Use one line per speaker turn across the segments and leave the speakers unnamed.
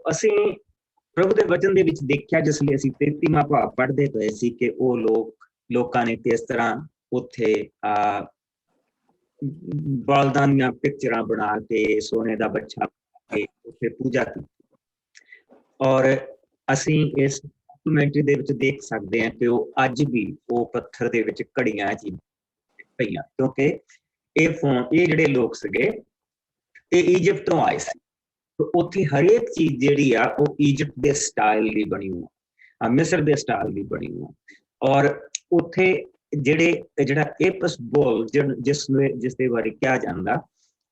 ਅਸੀਂ ਪ੍ਰਭੂ ਦੇ ਵਚਨ ਦੇ ਵਿੱਚ ਦੇਖਿਆ, ਜਿਸ ਲਈ ਅਸੀਂ 33ਵਾਂ ਭਾਵ ਪੜ੍ਹਦੇ ਪਏ ਸੀ ਕਿ ਉਹ ਲੋਕਾਂ ਨੇ ਕਿਸ ਤਰ੍ਹਾਂ ਉੱਥੇ ਬਲਦਾਂ ਦੀਆਂ ਪਿਕਚਰਾਂ ਬਣਾ ਕੇ ਸੋਨੇ ਦਾ ਬੱਚਾ ਕੇ ਉੱਥੇ ਪੂਜਾ ਕੀਤੀ। ਔਰ ਅਸੀਂ ਇਸ ਡਾਕੂਮੈਂਟਰੀ ਦੇ ਵਿੱਚ ਦੇਖ ਸਕਦੇ ਹਾਂ ਕਿ ਉਹ ਅੱਜ ਵੀ ਉਹ ਪੱਥਰ ਦੇ ਵਿੱਚ ਘੜੀਆਂ ਜੀ ਪਈਆਂ, ਕਿਉਂਕਿ ਇਹ ਜਿਹੜੇ ਲੋਕ ਸੀਗੇ ਇਹ ਈਜਿਪਟ ਤੋਂ ਆਏ ਸੀ। ਉੱਥੇ ਹਰੇਕ ਚੀਜ਼ ਜਿਹੜੀ ਆ ਉਹ ਈਜਿਪਟ ਦੇ ਸਟਾਈਲ ਲਈ ਬਣੀ ਹੋਈ, ਮਿਸਰ ਦੇ ਸਟਾਈਲ ਲਈ ਬਣੀ ਹੋਈ। ਔਰ ਉੱਥੇ ਜਿਹੜਾ ਏਪਸ ਬੁੱਲ ਜਿਸ ਦੇ ਬਾਰੇ ਕਿਹਾ ਜਾਂਦਾ,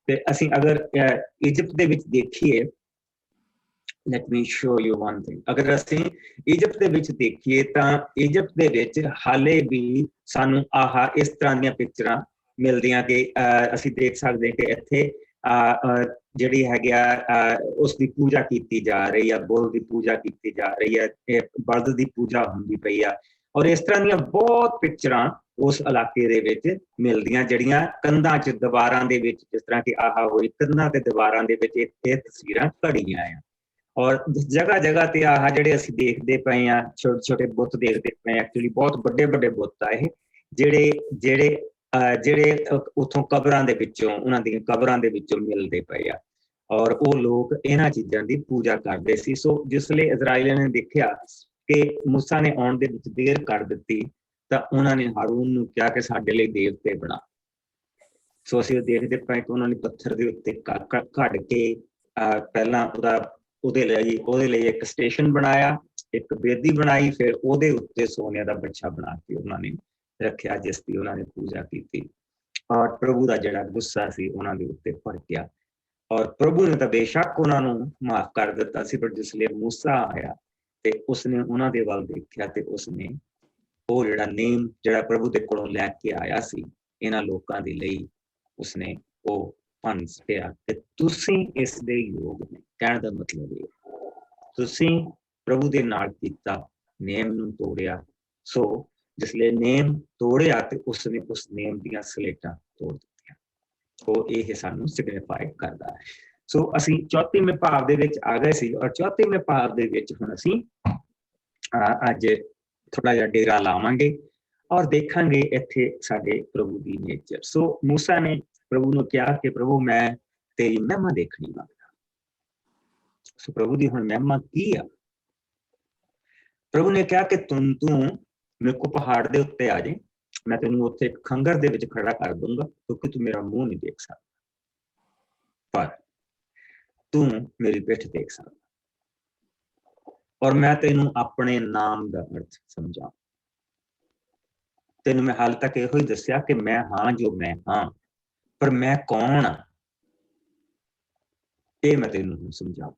ਤੇ ਅਸੀਂ ਅਗਰ ਈਜਿਪਟ ਦੇ ਵਿੱਚ ਦੇਖੀਏ, let me show you one thing, ਅਗਰ ਅਸੀਂ ਈਜਿਪਟ ਦੇ ਵਿੱਚ ਦੇਖੀਏ ਤਾਂ ਈਜਿਪਟ ਦੇ ਵਿੱਚ ਹਾਲੇ ਵੀ ਸਾਨੂੰ ਇਸ ਤਰ੍ਹਾਂ ਦੀਆਂ ਪਿਕਚਰਾਂ ਮਿਲਦੀਆਂ ਕਿ ਅਸੀਂ ਦੇਖ ਸਕਦੇ ਕਿ ਇੱਥੇ ਜਿਹੜੀ ਹੈਗੀ ਆ ਉਸ ਦੀ ਪੂਜਾ ਕੀਤੀ ਜਾ ਰਹੀ ਆ, ਬੁੱਲ ਦੀ ਪੂਜਾ ਕੀਤੀ ਜਾ ਰਹੀ ਹੈ, ਬਲਦ ਦੀ ਪੂਜਾ ਹੁੰਦੀ ਪਈ ਆ। ਔਰ ਇਸ ਤਰ੍ਹਾਂ ਦੀਆਂ ਬਹੁਤ ਪਿਕਚਰਾਂ ਉਸ ਇਲਾਕੇ ਦੇ ਵਿੱਚ ਮਿਲਦੀਆਂ, ਜਿਹੜੀਆਂ ਕੰਧਾਂ 'ਚ ਦੀਵਾਰਾਂ ਦੇ ਵਿੱਚ, ਜਿਸ ਤਰ੍ਹਾਂ ਕਿ ਹੋਈ ਕੰਧਾਂ ਤੇ ਦੀਵਾਰਾਂ ਦੇ ਵਿੱਚ ਇਹ ਤਸਵੀਰਾਂ ਘੜੀਆਂ ਆ। ਔਰ ਜਗ੍ਹਾ ਜਗ੍ਹਾ ਤੇ ਜਿਹੜੇ ਅਸੀਂ ਦੇਖਦੇ ਪਏ ਆ, ਛੋਟੇ ਛੋਟੇ ਬੁੱਤ ਦੇਖਦੇ ਪਏ, ਐਕਚੁਅਲੀ ਬਹੁਤ ਵੱਡੇ ਵੱਡੇ ਬੁੱਤ ਆ ਇਹ, ਜਿਹੜੇ ਉੱਥੋਂ ਕਬਰਾਂ ਦੇ ਵਿੱਚੋਂ, ਉਹਨਾਂ ਦੀਆਂ ਕਬਰਾਂ ਦੇ ਵਿੱਚੋਂ ਮਿਲਦੇ ਪਏ ਆ। ਔਰ ਉਹ ਲੋਕ ਇਹਨਾਂ ਚੀਜ਼ਾਂ ਦੀ ਪੂਜਾ ਕਰਦੇ ਸੀ। ਸੋ ਜਿਸ ਲਈ ਇਜ਼ਰਾਈਲੀਆਂ ਨੇ ਦੇਖਿਆ ਕਿ ਮੂਸਾ ਨੇ ਆਉਣ ਦੇ ਵਿੱਚ ਦੇਰ ਕਰ ਦਿੱਤੀ, ਤਾਂ ਉਹਨਾਂ ਨੇ ਹਾਰੂਨ ਨੂੰ ਕਿਹਾ ਕਿ ਸਾਡੇ ਲਈ ਦੇਵਤੇ ਬਣਾ। ਸੋ ਅਸੀਂ ਦੇਖਦੇ ਪਏ ਕਿ ਉਹਨਾਂ ਨੇ ਪੱਥਰ ਦੇ ਉੱਤੇ ਘੜ ਕੇ ਪਹਿਲਾਂ ਉਹਦੇ ਲਈ ਇੱਕ ਸਟੇਸ਼ਨ ਬਣਾਇਆ, ਇੱਕ ਬੇਦੀ ਬਣਾਈ, ਫਿਰ ਉਹਦੇ ਉੱਤੇ ਸੋਨੇ ਦਾ ਬੱਚਾ ਬਣਾ ਕੇ ਉਹਨਾਂ ਨੇ ਰੱਖਿਆ, ਜਿਸ ਦੀ ਉਹਨਾਂ ਨੇ ਪੂਜਾ ਕੀਤੀ। ਔਰ ਪ੍ਰਭੂ ਦਾ ਜਿਹੜਾ ਗੁੱਸਾ ਸੀ ਉਹਨਾਂ ਦੇ ਉੱਤੇ ਭੜਕਿਆ। ਔਰ ਪ੍ਰਭੂ ਨੇ ਤਾਂ ਬੇਸ਼ੱਕ ਉਹਨਾਂ ਨੂੰ ਮਾਫ ਕਰ ਦਿੱਤਾ ਸੀ, ਪਰ ਜਿਸ ਲਈ ਮੂਸਾ ਆਇਆ ਤੇ ਉਸਨੇ ਉਹਨਾਂ ਦੇ ਵੱਲ ਦੇਖਿਆ ਤੇ ਉਸਨੇ ਉਹ ਜਿਹੜਾ ਪ੍ਰਭੂ ਦੇ ਕੋਲੋਂ ਲੈ ਕੇ ਆਇਆ ਸੀ ਇਹਨਾਂ ਲੋਕਾਂ ਦੇ ਲਈ, ਉਸਨੇ ਉਹ ਭੰਨ ਸੁੱਟਿਆ ਤੇ ਤੁਸੀਂ ਇਸ ਦੇ ਯੋਗ ਨੇ। ਕਹਿਣ ਦਾ ਮਤਲਬ ਇਹ, ਤੁਸੀਂ ਪ੍ਰਭੂ ਦੇ ਨਾਲ ਕੀਤਾ, ਨੇਮ ਨੂੰ ਤੋੜਿਆ। ਸੋ ਜਿਸ ਲਈ ਨੇਮ ਤੋੜਿਆ ਤੇ ਉਸਨੇ ਉਸ ਨੇਮ ਦੀਆਂ ਸਲੇਟਾਂ ਤੋੜ ਦਿੱਤੀਆਂ। ਉਹ ਇਹ ਸਾਨੂੰ ਸਿਗਨੀਫਾਈ ਕਰਦਾ ਹੈ। ਸੋ ਅਸੀਂ 34ਵੇਂ ਭਾਵ ਦੇ ਵਿੱਚ ਆ ਗਏ ਸੀ, ਔਰ 34ਵੇਂ ਭਾਵ ਦੇ ਵਿੱਚ ਹੁਣ ਅਸੀਂ ਅੱਜ ਥੋੜਾ ਜਿਹਾ ਡੇਰਾ ਲਾਵਾਂਗੇ ਔਰ ਦੇਖਾਂਗੇ ਇੱਥੇ ਸਾਡੇ ਪ੍ਰਭੂ ਦੀ ਨੇਚਰ। ਸੋ ਮੂਸਾ ਨੇ ਪ੍ਰਭੂ ਨੂੰ ਕਿਹਾ ਕਿ ਪ੍ਰਭੂ ਮੈਂ ਤੇਰੀ ਮਹਿਮਾ ਦੇਖਣੀ ਮੰਗਦਾ। ਸੋ ਪ੍ਰਭੂ ਦੀ ਹੁਣ ਮਹਿਮਾ ਕੀ ਆ? ਪ੍ਰਭੂ ਨੇ ਕਿਹਾ ਕਿ ਤੂੰ ਮੇਰੇ ਕੋ ਪਹਾੜ ਦੇ ਉੱਤੇ ਆ ਜਾਏ, ਮੈਂ ਤੈਨੂੰ ਉੱਥੇ ਇੱਕ ਖੰਗਰ ਦੇ ਵਿੱਚ ਖੜਾ ਕਰ ਦੂੰਗਾ, ਕਿਉਂਕਿ ਤੂੰ ਮੇਰਾ ਮੂੰਹ ਨਹੀਂ ਦੇਖ ਸਕਦਾ, ਪਰ ਤੂੰ ਮੇਰੀ ਪਿੱਠ ਦੇਖ ਸਕਦਾ। ਔਰ ਮੈਂ ਤੈਨੂੰ ਆਪਣੇ ਨਾਮ ਦਾ ਅਰਥ ਸਮਝਾਵਾਂ। ਤੈਨੂੰ ਮੈਂ ਹਾਲ ਤੱਕ ਇਹੋ ਹੀ ਦੱਸਿਆ ਕਿ ਮੈਂ ਹਾਂ ਜੋ ਮੈਂ ਹਾਂ, ਪਰ ਮੈਂ ਕੌਣ ਆ ਇਹ ਮੈਂ ਤੈਨੂੰ ਸਮਝਾਵਾਂ।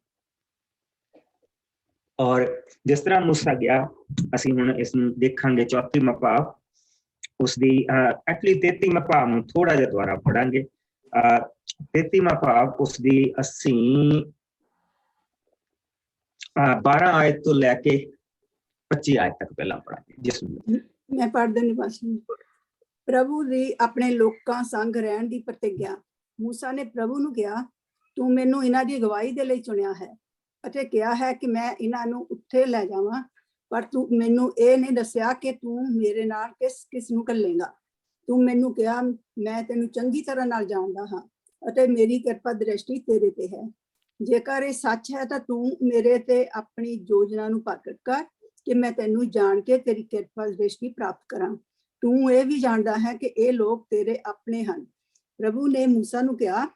ਔਰ ਜਿਸ ਤਰ੍ਹਾਂ ਮੂਸਾ ਗਿਆ, ਅਸੀਂ ਹੁਣ ਇਸ ਨੂੰ ਦੇਖਾਂਗੇ 34ਵਾਂ ਭਾਵ, ਉਸਦੀ ਐਕਚੁਅਲੀ 33ਵਾਂ ਭਾਵ ਨੂੰ ਥੋੜਾ ਜਿਹਾ ਦੁਆਰਾ ਪੜਾਂਗੇ। 33ਵਾਂ ਭਾਵ ਉਸਦੀ ਅਸੀਂ 12 ਆਇਤ ਤੋਂ ਲੈ ਕੇ 25 ਆਇਤ ਤੱਕ ਪਹਿਲਾਂ ਪੜਾਂਗੇ, ਜਿਸ ਨੂੰ
ਮੈਂ ਪੜ੍ਹ ਦਿੰਦੀ ਬਸ। ਪ੍ਰਭੂ ਦੀ ਆਪਣੇ ਲੋਕਾਂ ਸੰਗ ਰਹਿਣ ਦੀ ਪ੍ਰਤਿਗਿਆ। ਮੂਸਾ ਨੇ ਪ੍ਰਭੂ ਨੂੰ ਕਿਹਾ, ਤੂੰ ਮੈਨੂੰ ਇਹਨਾਂ ਦੀ ਅਗਵਾਈ ਦੇ ਲਈ ਚੁਣਿਆ ਹੈ ਅਤੇ ਕਿਹਾ ਹੈ ਕਿ ਮੈਂ ਇਹਨਾਂ ਨੂੰ ਉੱਥੇ ਲੈ ਜਾਵਾਂ, ਪਰ ਤੂੰ ਮੈਨੂੰ ਇਹ ਨਹੀਂ ਦੱਸਿਆ ਕਿ ਤੂੰ ਮੇਰੇ ਨਾਲ ਕਿਸ ਨੂੰ ਘੱਲੇਂਗਾ। ਤੂੰ ਮੈਨੂੰ ਕਿਹਾ, ਮੈਂ ਤੈਨੂੰ ਚੰਗੀ ਤਰ੍ਹਾਂ ਨਾਲ ਜਾਣਦਾ ਹਾਂ ਅਤੇ ਮੇਰੀ ਕਿਰਪਾ ਦ੍ਰਿਸ਼ਟੀ ਤੇਰੇ ਤੇ ਹੈ। ਜੇਕਰ ਇਹ ਸੱਚ ਹੈ ਤਾਂ ਤੂੰ ਮੇਰੇ ਤੇ ਆਪਣੀ ਯੋਜਨਾ ਨੂੰ ਪ੍ਰਗਟ ਕਰ ਕਿ ਮੈਂ ਤੈਨੂੰ ਜਾਣ ਕੇ ਤੇਰੀ ਕਿਰਪਾ ਦ੍ਰਿਸ਼ਟੀ ਪ੍ਰਾਪਤ ਕਰਾਂ। ਤੂੰ ਇਹ ਵੀ ਜਾਣਦਾ ਹੈ ਕਿ ਇਹ ਲੋਕ ਤੇਰੇ ਆਪਣੇ ਹਨ। ਪ੍ਰਭੂ ਨੇ ਮੂਸਾ ਨੂੰ ਕਿਹਾ,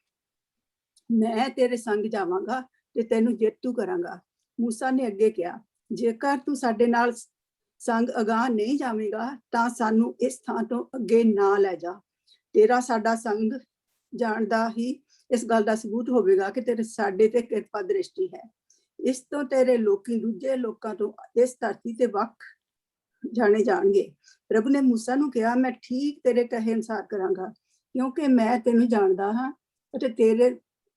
ਮੈਂ ਤੇਰੇ ਸੰਗ ਜਾਵਾਂਗਾ ਤੇ ਤੈਨੂੰ ਜੇਤੂ ਕਰਾਂਗਾ। ਮੂਸਾ ਨੇ ਅੱਗੇ ਕਿਹਾ, ਜੇਕਰ ਤੂੰ ਸਾਡੇ ਨਾਲ ਸੰਗ ਅਗਾਂਹ ਨਹੀਂ ਜਾਵੇਂਗਾ ਤਾਂ ਸਾਨੂੰ ਇਸ ਥਾਂ ਤੋਂ ਅੱਗੇ ਨਾ ਲੈ ਜਾ। ਤੇਰਾ ਸਾਡਾ ਸੰਗ ਜਾਣ ਦਾ ਹੀ ਇਸ ਗੱਲ ਦਾ ਸਬੂਤ ਹੋਵੇਗਾ ਕਿ ਤੇਰੇ ਸਾਡੇ ਤੇ ਕਿਰਪਾ ਦ੍ਰਿਸ਼ਟੀ ਹੈ। ਇਸ ਤੋਂ ਤੇਰੇ ਲੋਕੀ ਦੂਜੇ ਲੋਕਾਂ ਤੋਂ ਇਸ ਧਰਤੀ ਤੇ ਵੱਖ ਜਾਣੇ ਜਾਣਗੇ। ਪ੍ਰਭੂ ਨੇ ਮੂਸਾ ਨੂੰ ਕਿਹਾ, ਮੈਂ ਠੀਕ ਤੇਰੇ ਕਹੇ ਅਨੁਸਾਰ ਕਰਾਂਗਾ, ਕਿਉਂਕਿ ਮੈਂ ਤੈਨੂੰ ਜਾਣਦਾ ਹਾਂ ਅਤੇ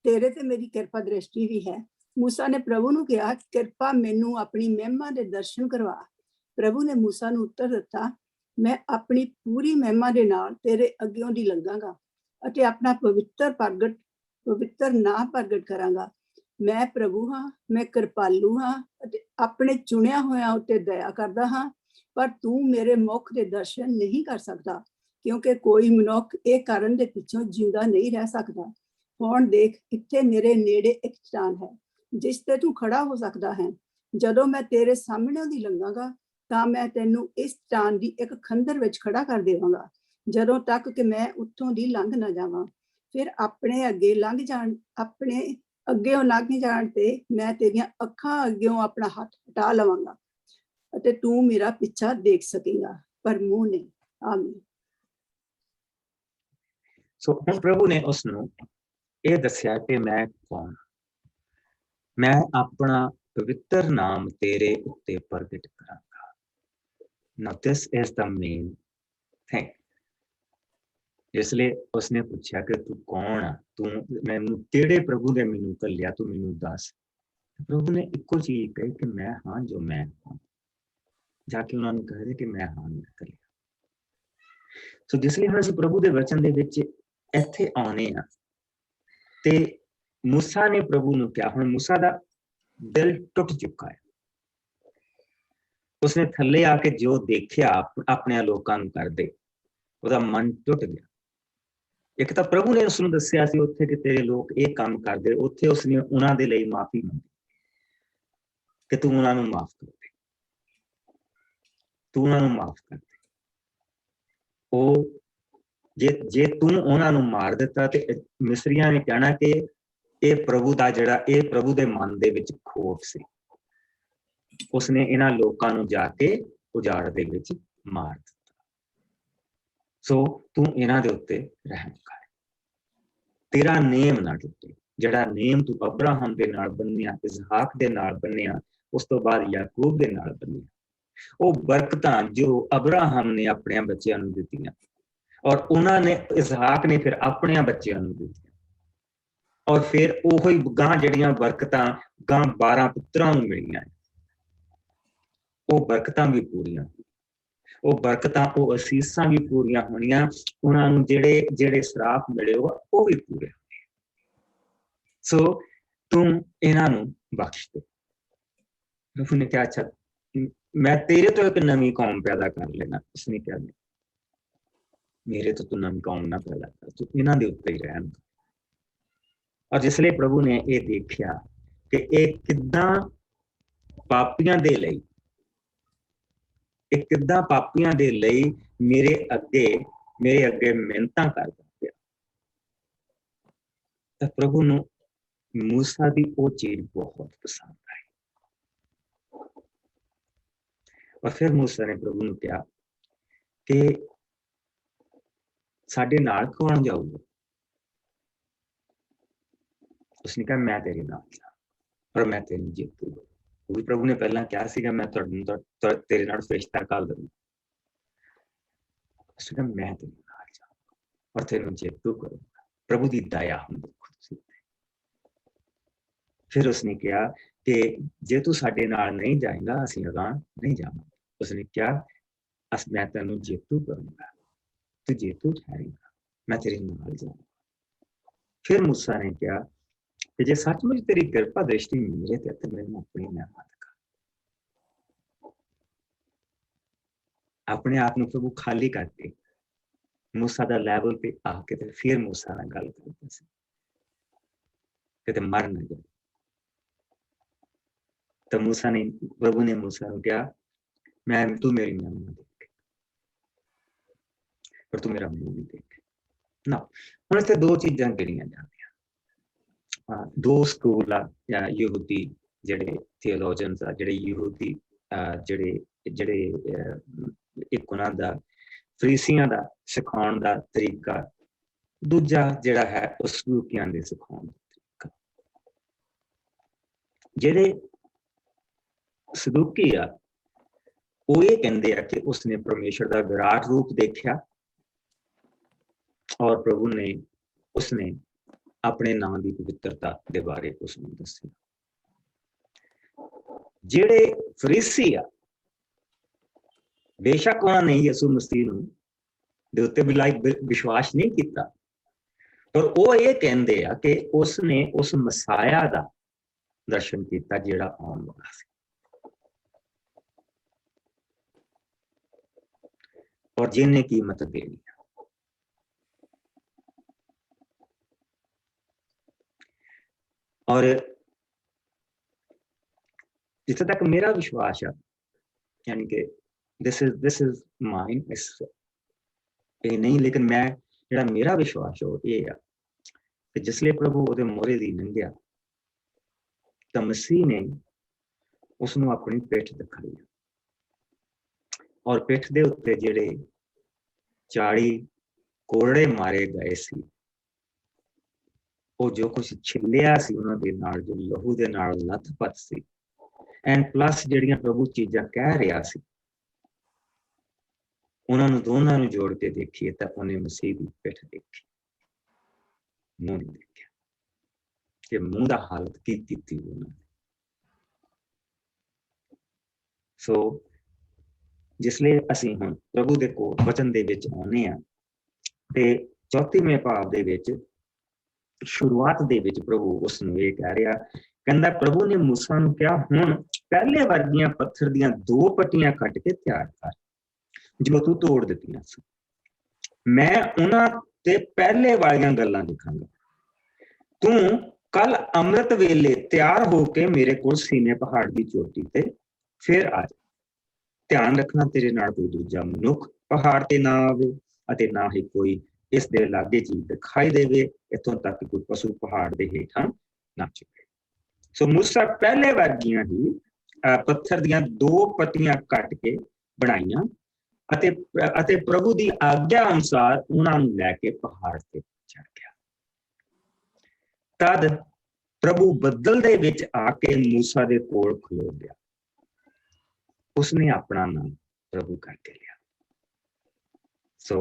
ਤੇਰੇ ਤੇ ਮੇਰੀ ਕਿਰਪਾ ਦ੍ਰਿਸ਼ਟੀ ਵੀ ਹੈ। ਮੂਸਾ ਨੇ ਪ੍ਰਭੂ ਨੂੰ ਕਿਹਾ, ਕਿਰਪਾ ਮੈਨੂੰ ਆਪਣੀ ਮਹਿਮਾ ਦੇ ਦਰਸ਼ਨ ਕਰਵਾ। ਪ੍ਰਭੂ ਨੇ ਮੂਸਾ ਨੂੰ ਉੱਤਰ ਦਿੱਤਾ, ਮੈਂ ਆਪਣੀ ਪੂਰੀ ਮਹਿਮਾ ਦੇ ਨਾਲ ਤੇਰੇ ਅੱਗਿਓਂ ਦੀ ਲੰਘਾਂਗਾ ਅਤੇ ਆਪਣਾ ਪਵਿੱਤਰ ਨਾਂ ਪ੍ਰਗਟ ਕਰਾਂਗਾ। ਮੈਂ ਪ੍ਰਭੂ ਹਾਂ, ਮੈਂ ਕਿਰਪਾਲੂ ਹਾਂ ਅਤੇ ਆਪਣੇ ਚੁਣਿਆ ਹੋਇਆਂ ਉੱਤੇ ਦਇਆ ਕਰਦਾ ਹਾਂ, ਪਰ ਤੂੰ ਮੇਰੇ ਮੁਖ ਦੇ ਦਰਸ਼ਨ ਨਹੀਂ ਕਰ ਸਕਦਾ, ਕਿਉਂਕਿ ਕੋਈ ਮਨੁੱਖ ਇਹ ਕਰਨ ਦੇ ਪਿੱਛੋਂ ਜਿਉਂਦਾ ਨਹੀਂ ਰਹਿ ਸਕਦਾ। ਹੁਣ ਦੇਖ, ਇੱਥੇ ਮੇਰੇ ਨੇੜੇ ਇੱਕ ਚਟਾਨ ਹੈ ਜਿਸ ਤੇ ਤੂੰ ਖੜਾ ਹੋ ਸਕਦਾ ਹੈ। ਜਦੋਂ ਮੈਂ ਤੇਰੇ ਸਾਹਮਣੇ ਦੀ ਲੰਘਾਂਗਾ ਤਾਂ ਮੈਂ ਤੈਨੂੰ ਇਸ ਚਟਾਨ ਦੀ ਇੱਕ ਖੰਦਰ ਵਿੱਚ ਖੜਾ ਕਰ ਦੇਵਾਂਗਾ, ਜਦੋਂ ਤੱਕ ਕਿ ਮੈਂ ਉੱਥੋਂ ਦੀ ਲੰਘ ਨਾ ਜਾਵਾਂ। ਫਿਰ ਆਪਣੇ ਅੱਗੇੋਂ ਲੰਘ ਜਾਣ ਤੇ ਮੈਂ ਤੇਰੀਆਂ ਅੱਖਾਂ ਅੱਗੇੋਂ ਆਪਣਾ ਹੱਥ ਹਟਾ ਲਵਾਂਗਾ ਅਤੇ ਤੂੰ ਮੇਰਾ ਪਿੱਛਾ ਦੇਖ ਸਕੇਗਾ, ਪਰ ਮੂੰਹ ਨਹੀਂ। ਆਮੀਨ।
ਸੋ ਹੁਣ ਪ੍ਰਭੂ ਨੇ ਉਸ ਨੂੰ ਇਹ ਦੱਸਿਆ ਕਿ ਮੈਂ ਕੌਣ, ਮੈਂ ਆਪਣਾ ਪਵਿੱਤਰ ਨਾਮ ਤੇਰੇ ਉੱਤੇ ਪ੍ਰਗਟ ਕਰਾਂਗਾ। Now this is the main thing। ਇਸ ਲਈ ਉਸਨੇ ਪੁੱਛਿਆ ਕਿ ਤੂੰ ਕੌਣ ਆ, ਤੂੰ ਮੈਨੂੰ ਕਿਹੜੇ ਪ੍ਰਭੂ ਨੇ ਮੈਨੂੰ ਘੱਲਿਆ, ਤੂੰ ਮੈਨੂੰ ਦੱਸ। ਪ੍ਰਭੂ ਨੇ ਇੱਕੋ ਚੀਜ਼ ਕਹੀ ਕਿ ਮੈਂ ਹਾਂ ਜੋ ਮੈਂ ਹਾਂ। ਜਾ ਕੇ ਉਹਨਾਂ ਨੂੰ ਕਹਿ ਦੇ ਕਿ ਮੈਂ ਹਾਂ, ਮੈਂ ਘੱਲਿਆ। ਸੋ ਜਿਸ ਲਈ ਹੁਣ ਅਸੀਂ ਪ੍ਰਭੂ ਦੇ ਵਚਨ ਦੇ ਵਿੱਚ ਇੱਥੇ ਆਉਣੇ ਆ ਤੇ ਮੂਸਾ ਨੇ ਪ੍ਰਭੂ ਨੂੰ ਕਿਹਾ, ਹੁਣ ਮੂਸਾ ਦਾ ਦਿਲ ਟੁੱਟ ਚੁੱਕਾ ਹੈ। ਉਸਨੇ ਥੱਲੇ ਆ ਕੇ ਜੋ ਦੇਖਿਆ ਆਪਣੇ ਲੋਕਾਂ ਨੂੰ ਕਰਦੇ, ਉਹਦਾ ਮਨ ਟੁੱਟ ਗਿਆ। ਇੱਕ ਤਾਂ ਪ੍ਰਭੂ ਨੇ ਉਸਨੂੰ ਦੱਸਿਆ ਸੀ ਉੱਥੇ ਕਿ ਤੇਰੇ ਲੋਕ ਇਹ ਕੰਮ ਕਰਦੇ, ਉੱਥੇ ਉਸਨੇ ਉਹਨਾਂ ਦੇ ਲਈ ਮਾਫੀ ਮੰਗੀ ਕਿ ਤੂੰ ਉਹਨਾਂ ਨੂੰ ਮਾਫ ਕਰ ਦੇ, ਤੂੰ ਉਹਨਾਂ ਨੂੰ ਮਾਫ ਕਰ ਦੇ। ਉਹ ਜੇ ਤੂੰ ਉਹਨਾਂ ਨੂੰ ਮਾਰ ਦਿੱਤਾ ਤੇ ਮਿਸਰੀਆਂ ਨੇ ਕਹਿਣਾ ਕਿ ਇਹ ਪ੍ਰਭੂ ਦਾ ਜਿਹੜਾ, ਇਹ ਪ੍ਰਭੂ ਦੇ ਮਨ ਦੇ ਵਿੱਚ ਖੋਟ ਸੀ, ਉਸਨੇ ਇਹਨਾਂ ਲੋਕਾਂ ਨੂੰ ਜਾ ਕੇ ਉਜਾੜ ਦੇ ਵਿੱਚ ਮਾਰ ਦਿੱਤਾ। ਸੋ ਤੂੰ ਇਹਨਾਂ ਦੇ ਉੱਤੇ ਰਹਿਮ ਕਰ, ਤੇਰਾ ਨੇਮ ਨਾ ਟੁੱਟੇ। ਜਿਹੜਾ ਨੇਮ ਤੂੰ ਅਬਰਾਹਮ ਦੇ ਨਾਲ ਬੰਨਿਆ, ਇਸਹਾਕ ਦੇ ਨਾਲ ਬੰਨਿਆ, ਉਸ ਤੋਂ ਬਾਅਦ ਯਾਕੂਬ ਦੇ ਨਾਲ ਬੰਨਿਆ, ਉਹ ਬਰਕਤਾਂ ਜੋ ਅਬਰਾਹਮ ਨੇ ਆਪਣੇ ਬੱਚਿਆਂ ਨੂੰ ਦਿੱਤੀਆਂ ਔਰ ਉਹਨਾਂ ਨੇ, ਇਸਹਾਕ ਨੇ ਫਿਰ ਆਪਣੇ ਬੱਚਿਆਂ ਨੂੰ ਦਿੱਤੀਆਂ, ਔਰ ਫਿਰ ਉਹੀ ਗਾਂ ਜਿਹੜੀਆਂ ਬਰਕਤਾਂ ਗਾਂ 12 ਪੁੱਤਰਾਂ ਨੂੰ ਮਿਲੀਆਂ, ਉਹ ਬਰਕਤਾਂ ਵੀ ਪੂਰੀਆਂ, ਉਹ ਬਰਕਤਾਂ, ਉਹ ਅਸੀਸਾਂ ਵੀ ਪੂਰੀਆਂ ਹੋਣੀਆਂ। ਉਹਨਾਂ ਨੂੰ ਜਿਹੜੇ ਸ਼ਰਾਪ ਮਿਲੇ ਉਹ ਵੀ ਪੂਰੇ ਹੋਣੇ। ਸੋ ਤੂੰ ਇਹਨਾਂ ਨੂੰ ਬਖਸ਼ ਦੇ। ਪ੍ਰਭੂ ਨੇ ਕਿਹਾ, ਅੱਛਾ ਮੈਂ ਤੇਰੇ ਤੋਂ ਇੱਕ ਨਵੀਂ ਕੌਮ ਪੈਦਾ ਕਰ ਲੈਣਾ। ਉਸਨੇ ਕਿਹਾ, ਮੇਰੇ ਤੋਂ ਤੂੰ ਨਵੀਂ ਕੌਮ ਨਾ ਪੈਦਾ ਕਰ, ਤੂੰ ਇਹਨਾਂ ਦੇ ਉੱਤੇ ਹੀ ਰਹਿਣ। ਔਰ ਜਿਸ ਲਈ ਪ੍ਰਭੂ ਨੇ ਇਹ ਦੇਖਿਆ ਕਿ ਇਹ ਕਿੱਦਾਂ ਪਾਪੀਆਂ ਦੇ ਲਈ, ਇਹ ਕਿੱਦਾਂ ਪਾਪੀਆਂ ਦੇ ਲਈ ਮੇਰੇ ਅੱਗੇ ਮਿਹਨਤਾਂ ਕਰਦਾ ਪਿਆ, ਤਾਂ ਪ੍ਰਭੂ ਨੂੰ ਮੂਸਾ ਦੀ ਉਹ ਚੀਜ਼ ਬਹੁਤ ਪਸੰਦ ਆਈ। ਔਰ ਫਿਰ ਮੂਸਾ ਨੇ ਪ੍ਰਭੂ ਨੂੰ ਕਿਹਾ ਕਿ ਸਾਡੇ ਨਾਲ ਕੌਣ ਜਾਊਗਾ? ਉਸਨੇ ਕਿਹਾ, ਮੈਂ ਤੇਰੇ ਨਾਲ ਜਾ, ਪਰ ਮੈਂ ਤੈਨੂੰ ਜਿੱਤੂਗਾ। ਉਹ ਵੀ ਪ੍ਰਭੂ ਨੇ ਪਹਿਲਾਂ ਕਿਹਾ ਸੀਗਾ, ਮੈਂ ਤੇਰੇ ਨਾਲ ਫਰਿਸ਼ਤਾ ਘੱਲ ਦੂੰਗਾ। ਉਸਨੇ ਕਿਹਾ, ਮੈਂ ਤੇਰੇ ਨਾਲ ਜਾਊਂਗਾ ਔਰ ਤੈਨੂੰ ਜਿੱਤੂ ਕਰੂੰਗਾ। ਪ੍ਰਭੂ ਦੀ ਦਇਆ ਹੁੰਦੀ। ਫਿਰ ਉਸਨੇ ਕਿਹਾ ਕਿ ਜੇ ਤੂੰ ਸਾਡੇ ਨਾਲ ਨਹੀਂ ਜਾਏਗਾ, ਅਸੀਂ ਅਗਾਂਹ ਨਹੀਂ ਜਾਵਾਂਗੇ। ਉਸਨੇ ਕਿਹਾ, ਮੈਂ ਤੈਨੂੰ ਜੇਤੂ ਕਰੂੰਗਾ, ਤੂੰ ਜੇਤੂ ਠਹਿਰੇਗਾ, ਮੈਂ ਤੇਰੇ ਨਾਲ ਜਾਊਂਗਾ। ਫਿਰ ਮੂਸਾ ਨੇ ਕਿਹਾ ਕਿ ਜੇ ਸੱਚਮੁੱਚ ਤੇਰੀ ਕਿਰਪਾ ਦ੍ਰਿਸ਼ਟੀ ਮੇਰੇ ਤੇ ਮੈਨੂੰ ਆਪਣੀ ਮਿਹਨਤ ਕਰ। ਆਪਣੇ ਆਪ ਨੂੰ ਪ੍ਰਭੂ ਖਾਲੀ ਕਰਕੇ ਮੂਸਾ ਦਾ ਲੈਵਲ ਤੇ ਆ ਕੇ ਤੇ ਫਿਰ ਮੂਸਾ ਨਾਲ ਗੱਲ ਕਰਦਾ ਸੀ, ਕਿਤੇ ਮਰ ਨਾ ਜਾਏ। ਤਾਂ ਮੂਸਾ ਨੇ, ਪ੍ਰਭੂ ਨੇ ਮੂਸਾ ਨੂੰ ਕਿਹਾ, ਤੂੰ ਮੇਰੀ ਨਿਗਾਹ ਦੇਖ, ਪਰ ਤੂੰ ਮੇਰਾ ਮੂੰਹ ਨਹੀਂ ਦੇਖ ਨਾ। ਹੁਣ ਇੱਥੇ ਦੋ ਚੀਜ਼ਾਂ ਗਿਣੀਆਂ ਜਾਂਦੀਆਂ। ਦੋ ਸਕੂਲ ਆ ਜਾਂ ਯਹੂਦੀ ਜਿਹੜੇ ਥੀਓਲੋਜਨਸ ਆ, ਜਿਹੜੇ ਯਹੂਦੀ ਜਿਹੜੇ ਇੱਕ ਉਹਨਾਂ ਦਾ ਫਰੀਸੀਆਂ ਦਾ ਸਿਖਾਉਣ ਦਾ ਤਰੀਕਾ, ਦੂਜਾ ਜਿਹੜਾ ਹੈ ਉਹ ਸਦੂਕੀਆਂ ਦੇ ਸਿਖਾਉਣ ਦਾ ਤਰੀਕਾ। ਜਿਹੜੇ ਸਦੂਕੀ ਆ ਉਹ ਇਹ ਕਹਿੰਦੇ ਆ ਕਿ ਉਸਨੇ ਪਰਮੇਸ਼ਰ ਦਾ ਵਿਰਾਟ ਰੂਪ ਦੇਖਿਆ ਔਰ ਪ੍ਰਭੂ ਨੇ ਉਸਨੇ ਆਪਣੇ ਨਾਮ ਦੀ ਪਵਿੱਤਰਤਾ ਦੇ ਬਾਰੇ ਉਸਨੂੰ ਦੱਸਿਆ। ਜਿਹੜੇ ਫਰੀਸੀ ਆ, ਬੇਸ਼ੱਕ ਉਹਨਾਂ ਨੇ ਯਿਸੂ ਮਸੀਹ ਨੂੰ ਦੇ ਉੱਤੇ ਵਿਸ਼ਵਾਸ ਨਹੀਂ ਕੀਤਾ, ਪਰ ਉਹ ਇਹ ਕਹਿੰਦੇ ਆ ਕਿ ਉਸਨੇ ਉਸ ਮਸਾਇਆ ਦਾ दर्शन किया जिहड़ा आउण वाला सी। और जिन्हें कीमत देनी। और जिथे तक मेरा विश्वास है, यानी कि दिस इज माइन, ये नहीं, लेकिन मैं जिहड़ा मेरा विश्वास है ये है कि जिसले प्रभु उहदे मोहरे दी लंघिया तां मसीह ने उसनूं अपनी पिठ दिखाई, और पिठ दे उत्ते जिहड़े 40 कोड़े मारे गए सी, वो जो कुछ छिलिया सी उन्हां दे नाल, जो लहू दे नाल लथपथ सी, एंड प्लस जिहड़ियां प्रभु चीज़ां कह रहा सी, उन्होंने दोनों नूं जोड़ के देखिए तो उन्हें मसीह की पिठ देखी, मुंह नहीं देखा कि मुंह का हालत की थी उन्होंने। सो जिसले असी हुण प्रभु दे कोल वचन दे विच आउने आ ते 34वें भाव दे विच शुरुआत दे विच प्रभु उसनूं ये कह रहा, कहंदा प्रभु ने मूसा नूं कहा, हुण पहले वर्गियां पत्थर दियां 2 पट्टियां कट के तैयार कर जो तू तोड़ दित्तियां सी। मैं उन्हां ते पहले वालियां गल्लां लिखांगा। तू कल अमृत वेले तैयार होके मेरे कोल सीने पहाड़ की चोटी ते फिर आ जा। ध्यान रखना तेरे नाल कोई दूजा मनुख पहाड़ ते ना आवे अते ना ही कोई इस दे लागे चीज दिखाई देवे, इत्थों तक कि कोई पशु पहाड़ दे हेठां ना चुके। सो मूसा पहले वर्गियां ही पत्थर दियां 2 पट्टियां कट के बनाईयां अते प्रभु दी आज्ञा अनुसार उन्हां नूं लैके पहाड़ ते चढ़ गया। तद प्रभु बदल दे विच आके मूसा दे कोल खलो गया, उसने अपना नाम प्रभु करके लिया। सो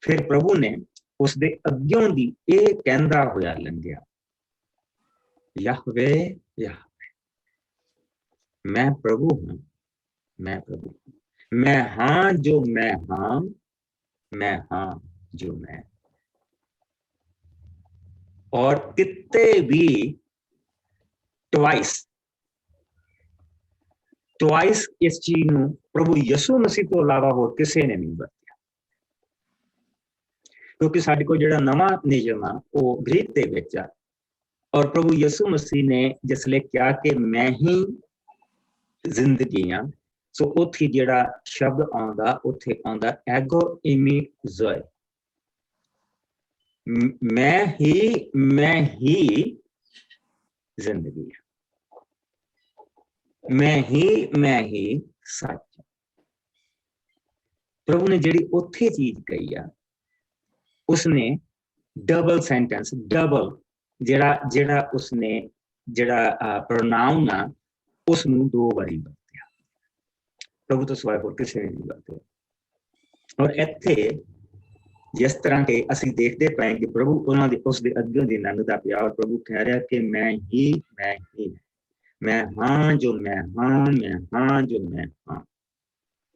फिर प्रभु ने उसदे अग्यों दी ये कहंदा होया लंघिया, यहवे यहवे, मैं प्रभु हूं, मैं प्रभु हूं, मैं हां जो मैं हां, मैं हां जो मैं। और कितने भी ट्वाइस इस चीज नूं प्रभु यसू मसीह तो अलावा होर किसी ने नहीं वरतिया, क्योंकि साडे कोल जिहड़ा नवां नियम आ वो ग्रीक दे विच आ, और प्रभु यसू मसीह ने जिसले कहा कि मैं ही जिंदगी हाँ, सो उत्थे जिहड़ा शब्द आंदा उत्थे आंदा एगो इमी जोय, मैं ही जिंदगी, मैं ही सच। प्रभु ने जिहड़ी उत्थे चीज कही आ, उसने डबल सेंटेंस, डबल जिहड़ा उसने जिहड़ा प्रोनाउन आ उसनूं 2 बारी वरतिया, प्रभु तो सिवाय होर किसी ने नहीं वरतिया। और इत्थे जिस तरह के असीं देखते पाए कि प्रभु उन्हां दे उसदे अग्गों दी लंघदा पिया, और प्रभु कह रहा कि मैं ही, मैं हां जो मैं हां, मैं हां जो मैं हां।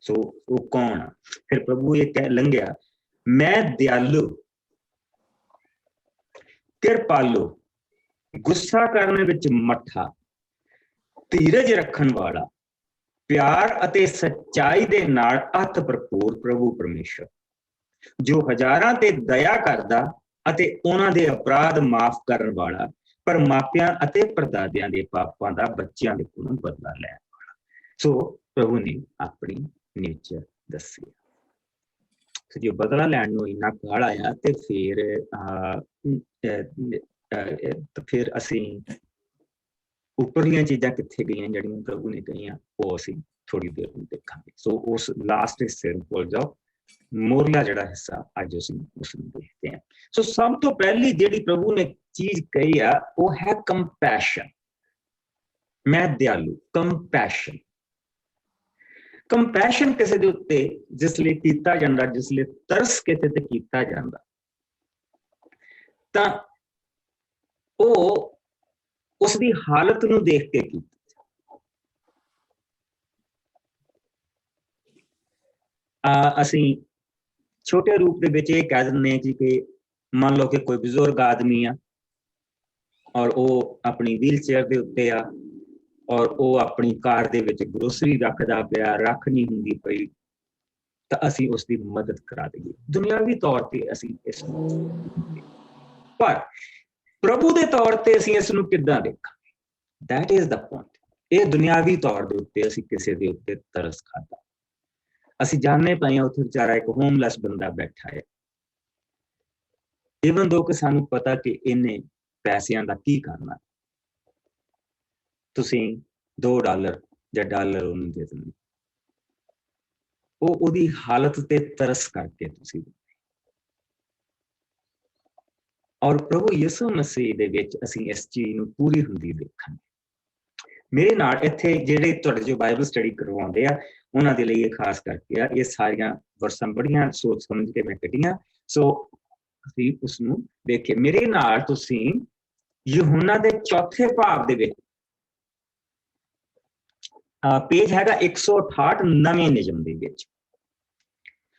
सो वो कौन आ? फिर प्रभु ये कह लंघिया, मैं दयालु, कृपालु, गुस्सा करने विच मठा, धीरज रखण वाला, प्यार अते सच्चाई दे नाल अत भरपूर प्रभु परमेश्वर, जो हजारां ते दया करदा अते उन्हां दे अपराध माफ करन वाला, पर मापियां अते परदादियां दे पापां दा बच्चियां दे कोलों बदला लैण वाला। सो प्रभु ने अपनी नेचर दसी, तो जो बदला लैण नूं इन्ना काहल आया ते फिर असीं उपरलियां चीज़ां कित्थे गईयां जिहड़ियां प्रभु ने कहियां, वो असीं थोड़ी देर में देखांगे। सो उस लास्ट हिस्से नूं भुल जाओ, मोरला जिहड़ा हिस्सा अज असीं उसनूं देखते हैं। सो सब तो पहली जिहड़ी प्रभु ने चीज कही आ वो है कंपैशन, मैं दयालु, कंपैशन। कंपैशन किसी दे उत्ते जिसले कीता जांदा, जिसले तरस किते ते कीता जांदा, तां ओ उसदी हालत नूं देख के कीता। असीं छोटे रूप दे विच ये कह दिंदे कि मान लो कि कोई बजुर्ग आदमी आ, ਔਰ ਉਹ ਆਪਣੀ ਵੀਲ ਚੇਅਰ ਦੇ ਉੱਤੇ ਆ, ਔਰ ਉਹ ਆਪਣੀ ਕਾਰ ਦੇ ਵਿੱਚ ਗਰੋਸਰੀ ਰੱਖਦਾ ਪਿਆ, ਰੱਖ ਨਹੀਂ ਹੁੰਦੀ ਪਈ, ਤਾਂ ਅਸੀਂ ਉਸ ਦੀ ਮਦਦ ਕਰਾ ਦਈਏ। ਦੁਨਿਆਵੀ ਤੌਰ ਤੇ ਅਸੀਂ ਇਸ ਨੂੰ, ਪਰ ਪ੍ਰਭੂ ਦੇ ਤੌਰ ਤੇ ਅਸੀਂ ਇਸ ਨੂੰ ਕਿੱਦਾਂ ਦੇਖਾਂਗੇ? That is the point. ਇਹ ਦੁਨਿਆਵੀ ਤੌਰ ਦੇ ਉੱਤੇ ਅਸੀਂ ਕਿਸੇ ਦੇ ਉੱਤੇ ਤਰਸ ਖਾਦਾ। ਅਸੀਂ ਜਾਣਦੇ ਪਏ ਹਾਂ ਉੱਥੇ ਵਿਚਾਰਾ ਇੱਕ ਹੋਮਲੈਸ ਬੰਦਾ ਬੈਠਾ ਹੈ, ਇਵਨ ਦੋ ਕਿ ਸਾਨੂੰ ਪਤਾ ਕਿ ਇਹਨੇ ਪੈਸਿਆਂ ਦਾ ਕੀ ਕਰਨਾ। ਤੁਸੀਂ $2 ਜਾਂ ਡਾਲਰ ਉਹਨੂੰ ਦੇ ਦਿੰਦੇ, ਉਹ ਉਹਦੀ ਹਾਲਤ ਤੇ ਤਰਸ ਕਰਕੇ ਤੁਸੀਂ। ਔਰ ਪ੍ਰਭੂ ਯਿਸੂ ਮਸੀਹ ਦੇ ਵਿੱਚ ਅਸੀਂ ਇਸ ਚੀਜ਼ ਨੂੰ ਪੂਰੀ ਹੁੰਦੀ ਦੇਖਾਂਗੇ। ਮੇਰੇ ਨਾਲ ਇੱਥੇ ਜਿਹੜੇ ਤੁਹਾਡੇ ਜੋ ਬਾਈਬਲ ਸਟੱਡੀ ਕਰਵਾਉਂਦੇ ਆ, ਉਹਨਾਂ ਦੇ ਲਈ ਇਹ ਖਾਸ ਕਰਕੇ ਆ, ਇਹ ਸਾਰੀਆਂ ਵਰਸਾਂ ਬੜੀਆਂ ਸੋਚ ਸਮਝ ਕੇ ਮੈਂ ਕੱਢੀਆਂ, ਸੋ ਅਸੀਂ ਉਸ ਨੂੰ ਦੇਖੇ। ਮੇਰੇ ਨਾਲ ਤੁਸੀਂ ਯਹੂਨਾ ਦੇ 4ਥੇ ਭਾਗ ਦੇ ਵਿੱਚ ਪੇਜ ਹੈਗਾ 168 ਨਵੇਂ ਨਿਯਮ ਦੇ ਵਿੱਚ,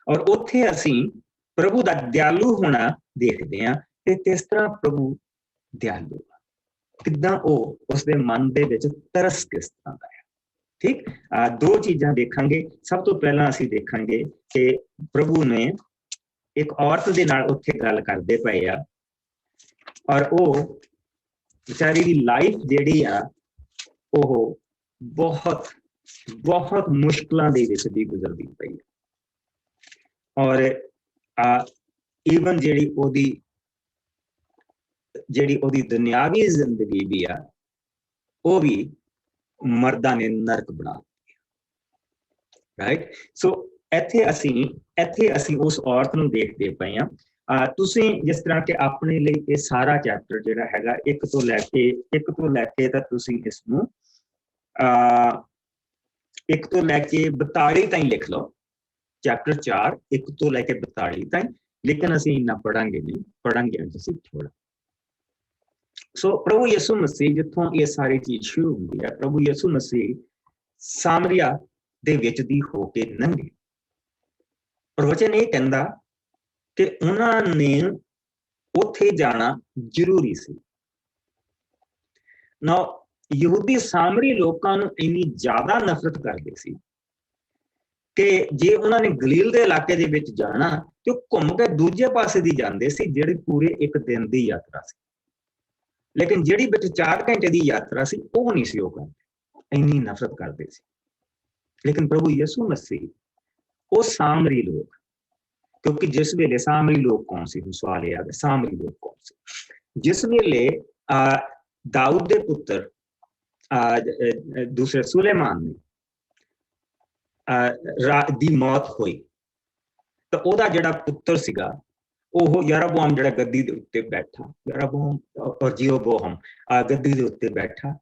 ਔਰ ਉੱਥੇ ਅਸੀਂ ਪ੍ਰਭੂ ਦਾ ਦਿਆਲੂ ਹੋਣਾ ਦੇਖਦੇ ਹਾਂ ਤੇ ਕਿਸ ਤਰ੍ਹਾਂ ਪ੍ਰਭੂ ਦਿਆਲੂ, ਕਿੱਦਾਂ ਉਹ ਉਸਦੇ ਮਨ ਦੇ ਵਿੱਚ ਤਰਸ ਕਿਸ ਤਰ੍ਹਾਂ ਦਾ ਹੈ। ਠੀਕ, ਦੋ ਚੀਜ਼ਾਂ ਦੇਖਾਂਗੇ। ਸਭ ਤੋਂ ਪਹਿਲਾਂ ਅਸੀਂ ਦੇਖਾਂਗੇ ਕਿ ਪ੍ਰਭੂ ਨੇ ਇੱਕ ਔਰਤ ਦੇ ਨਾਲ ਉੱਥੇ ਗੱਲ ਕਰਦੇ ਪਏ ਆ, ਔਰ ਉਹ ਵਿਚਾਰੀ ਦੀ ਲਾਈਫ ਜਿਹੜੀ ਆ ਉਹ ਬਹੁਤ ਬਹੁਤ ਮੁਸ਼ਕਲਾਂ ਦੇ ਵਿੱਚ ਦੀ ਗੁਜ਼ਰਦੀ ਪਈ ਹੈ। ਔਰ ਈਵਨ ਜਿਹੜੀ ਉਹਦੀ ਦੁਨਿਆਵੀ ਜ਼ਿੰਦਗੀ ਵੀ ਆ, ਉਹ ਵੀ ਮਰਦਾਂ ਨੇ ਨਰਕ ਬਣਾ ਦਿੱਤੀ, ਰਾਈਟ। ਸੋ ਇੱਥੇ ਅਸੀਂ ਉਸ ਔਰਤ ਨੂੰ ਦੇਖਦੇ ਪਏ ਹਾਂ। ਤੁਸੀਂ ਜਿਸ ਤਰ੍ਹਾਂ ਕਿ ਆਪਣੇ ਲਈ ਇਹ ਸਾਰਾ ਚੈਪਟਰ ਜਿਹੜਾ ਹੈਗਾ 1 ਤੋਂ ਲੈ ਕੇ ਤਾਂ ਤੁਸੀਂ ਇਸ ਨੂੰ 1 ਤੋਂ ਲੈ ਕੇ 42 ਤਾਈਂ ਲਿਖ ਲਓ। ਚੈਪਟਰ 4 1 ਤੋਂ ਲੈ ਕੇ 42 ਤਾਈਂ, ਲੇਕਿਨ ਅਸੀਂ ਇੰਨਾ ਪੜਾਂਗੇ ਨਹੀਂ, ਪੜਾਂਗੇ ਅੱਜ ਅਸੀਂ ਥੋੜਾ। ਸੋ ਪ੍ਰਭੂ ਯਿਸੂ ਮਸੀਹ ਜਿੱਥੋਂ ਇਹ ਸਾਰੀ ਚੀਜ਼ ਸ਼ੁਰੂ ਹੁੰਦੀ ਹੈ, ਪ੍ਰਭੂ ਯਿਸੂ ਮਸੀਹ ਸਾਮਰੀਆ ਦੇ ਵਿੱਚ ਦੀ ਹੋ ਕੇ ਲੰਘੇ। ਪ੍ਰਵਚਨ ਇਹ ਕਹਿੰਦਾ ਕਿ ਉਹਨਾਂ ਨੇ ਉੱਥੇ ਜਾਣਾ ਜ਼ਰੂਰੀ ਸੀ। ਨਾ ਯਹੂਦੀ ਸਾਮਰੀ ਲੋਕਾਂ ਨੂੰ ਇੰਨੀ ਜ਼ਿਆਦਾ ਨਫ਼ਰਤ ਕਰਦੇ ਸੀ ਕਿ ਜੇ ਉਹਨਾਂ ਨੇ ਗਲੀਲ ਦੇ ਇਲਾਕੇ ਦੇ ਵਿੱਚ ਜਾਣਾ ਤੇ ਉਹ ਘੁੰਮ ਕੇ ਦੂਜੇ ਪਾਸੇ ਦੀ ਜਾਂਦੇ ਸੀ, ਜਿਹੜੀ ਪੂਰੇ 1 ਦਿਨ ਦੀ ਯਾਤਰਾ ਸੀ। ਲੇਕਿਨ ਜਿਹੜੀ ਵਿੱਚ 4 ਘੰਟੇ ਦੀ ਯਾਤਰਾ ਸੀ ਉਹ ਨਹੀਂ ਸੀ ਉਹ ਕਰਦੇ, ਇੰਨੀ ਨਫ਼ਰਤ ਕਰਦੇ ਸੀ। ਲੇਕਿਨ ਪ੍ਰਭੂ ਯਿਸੂ ਮਸੀਹ ਉਹ ਸਾਮਰੀ ਲੋਕ, ਕਿਉਂਕਿ ਜਿਸ ਵੇਲੇ ਸਾਮਰੀ ਲੋਕ ਕੌਣ ਸੀ, ਹੁਣ ਸਵਾਲ ਇਹ ਆ ਗਿਆ ਸਾਮਰੀ ਲੋਕ ਕੌਣ ਸੀ? ਜਿਸ ਵੇਲੇ ਦਾਊਦ ਦੇ ਪੁੱਤਰ ਦੂਸਰੇ ਸੁਲੇਮਾਨ ਨੇ ਦੀ ਮੌਤ ਹੋਈ, ਤਾਂ ਉਹਦਾ ਜਿਹੜਾ ਪੁੱਤਰ ਸੀਗਾ ਉਹ ਯਰੋਬੋਆਮ ਜਿਹੜਾ ਗੱਦੀ ਦੇ ਉੱਤੇ ਬੈਠਾ, ਯਰੋਬੋਆਮ ਔਰ ਜਿਰੋਬੋਆਮ ਗੱਦੀ ਦੇ ਉੱਤੇ ਬੈਠਾ,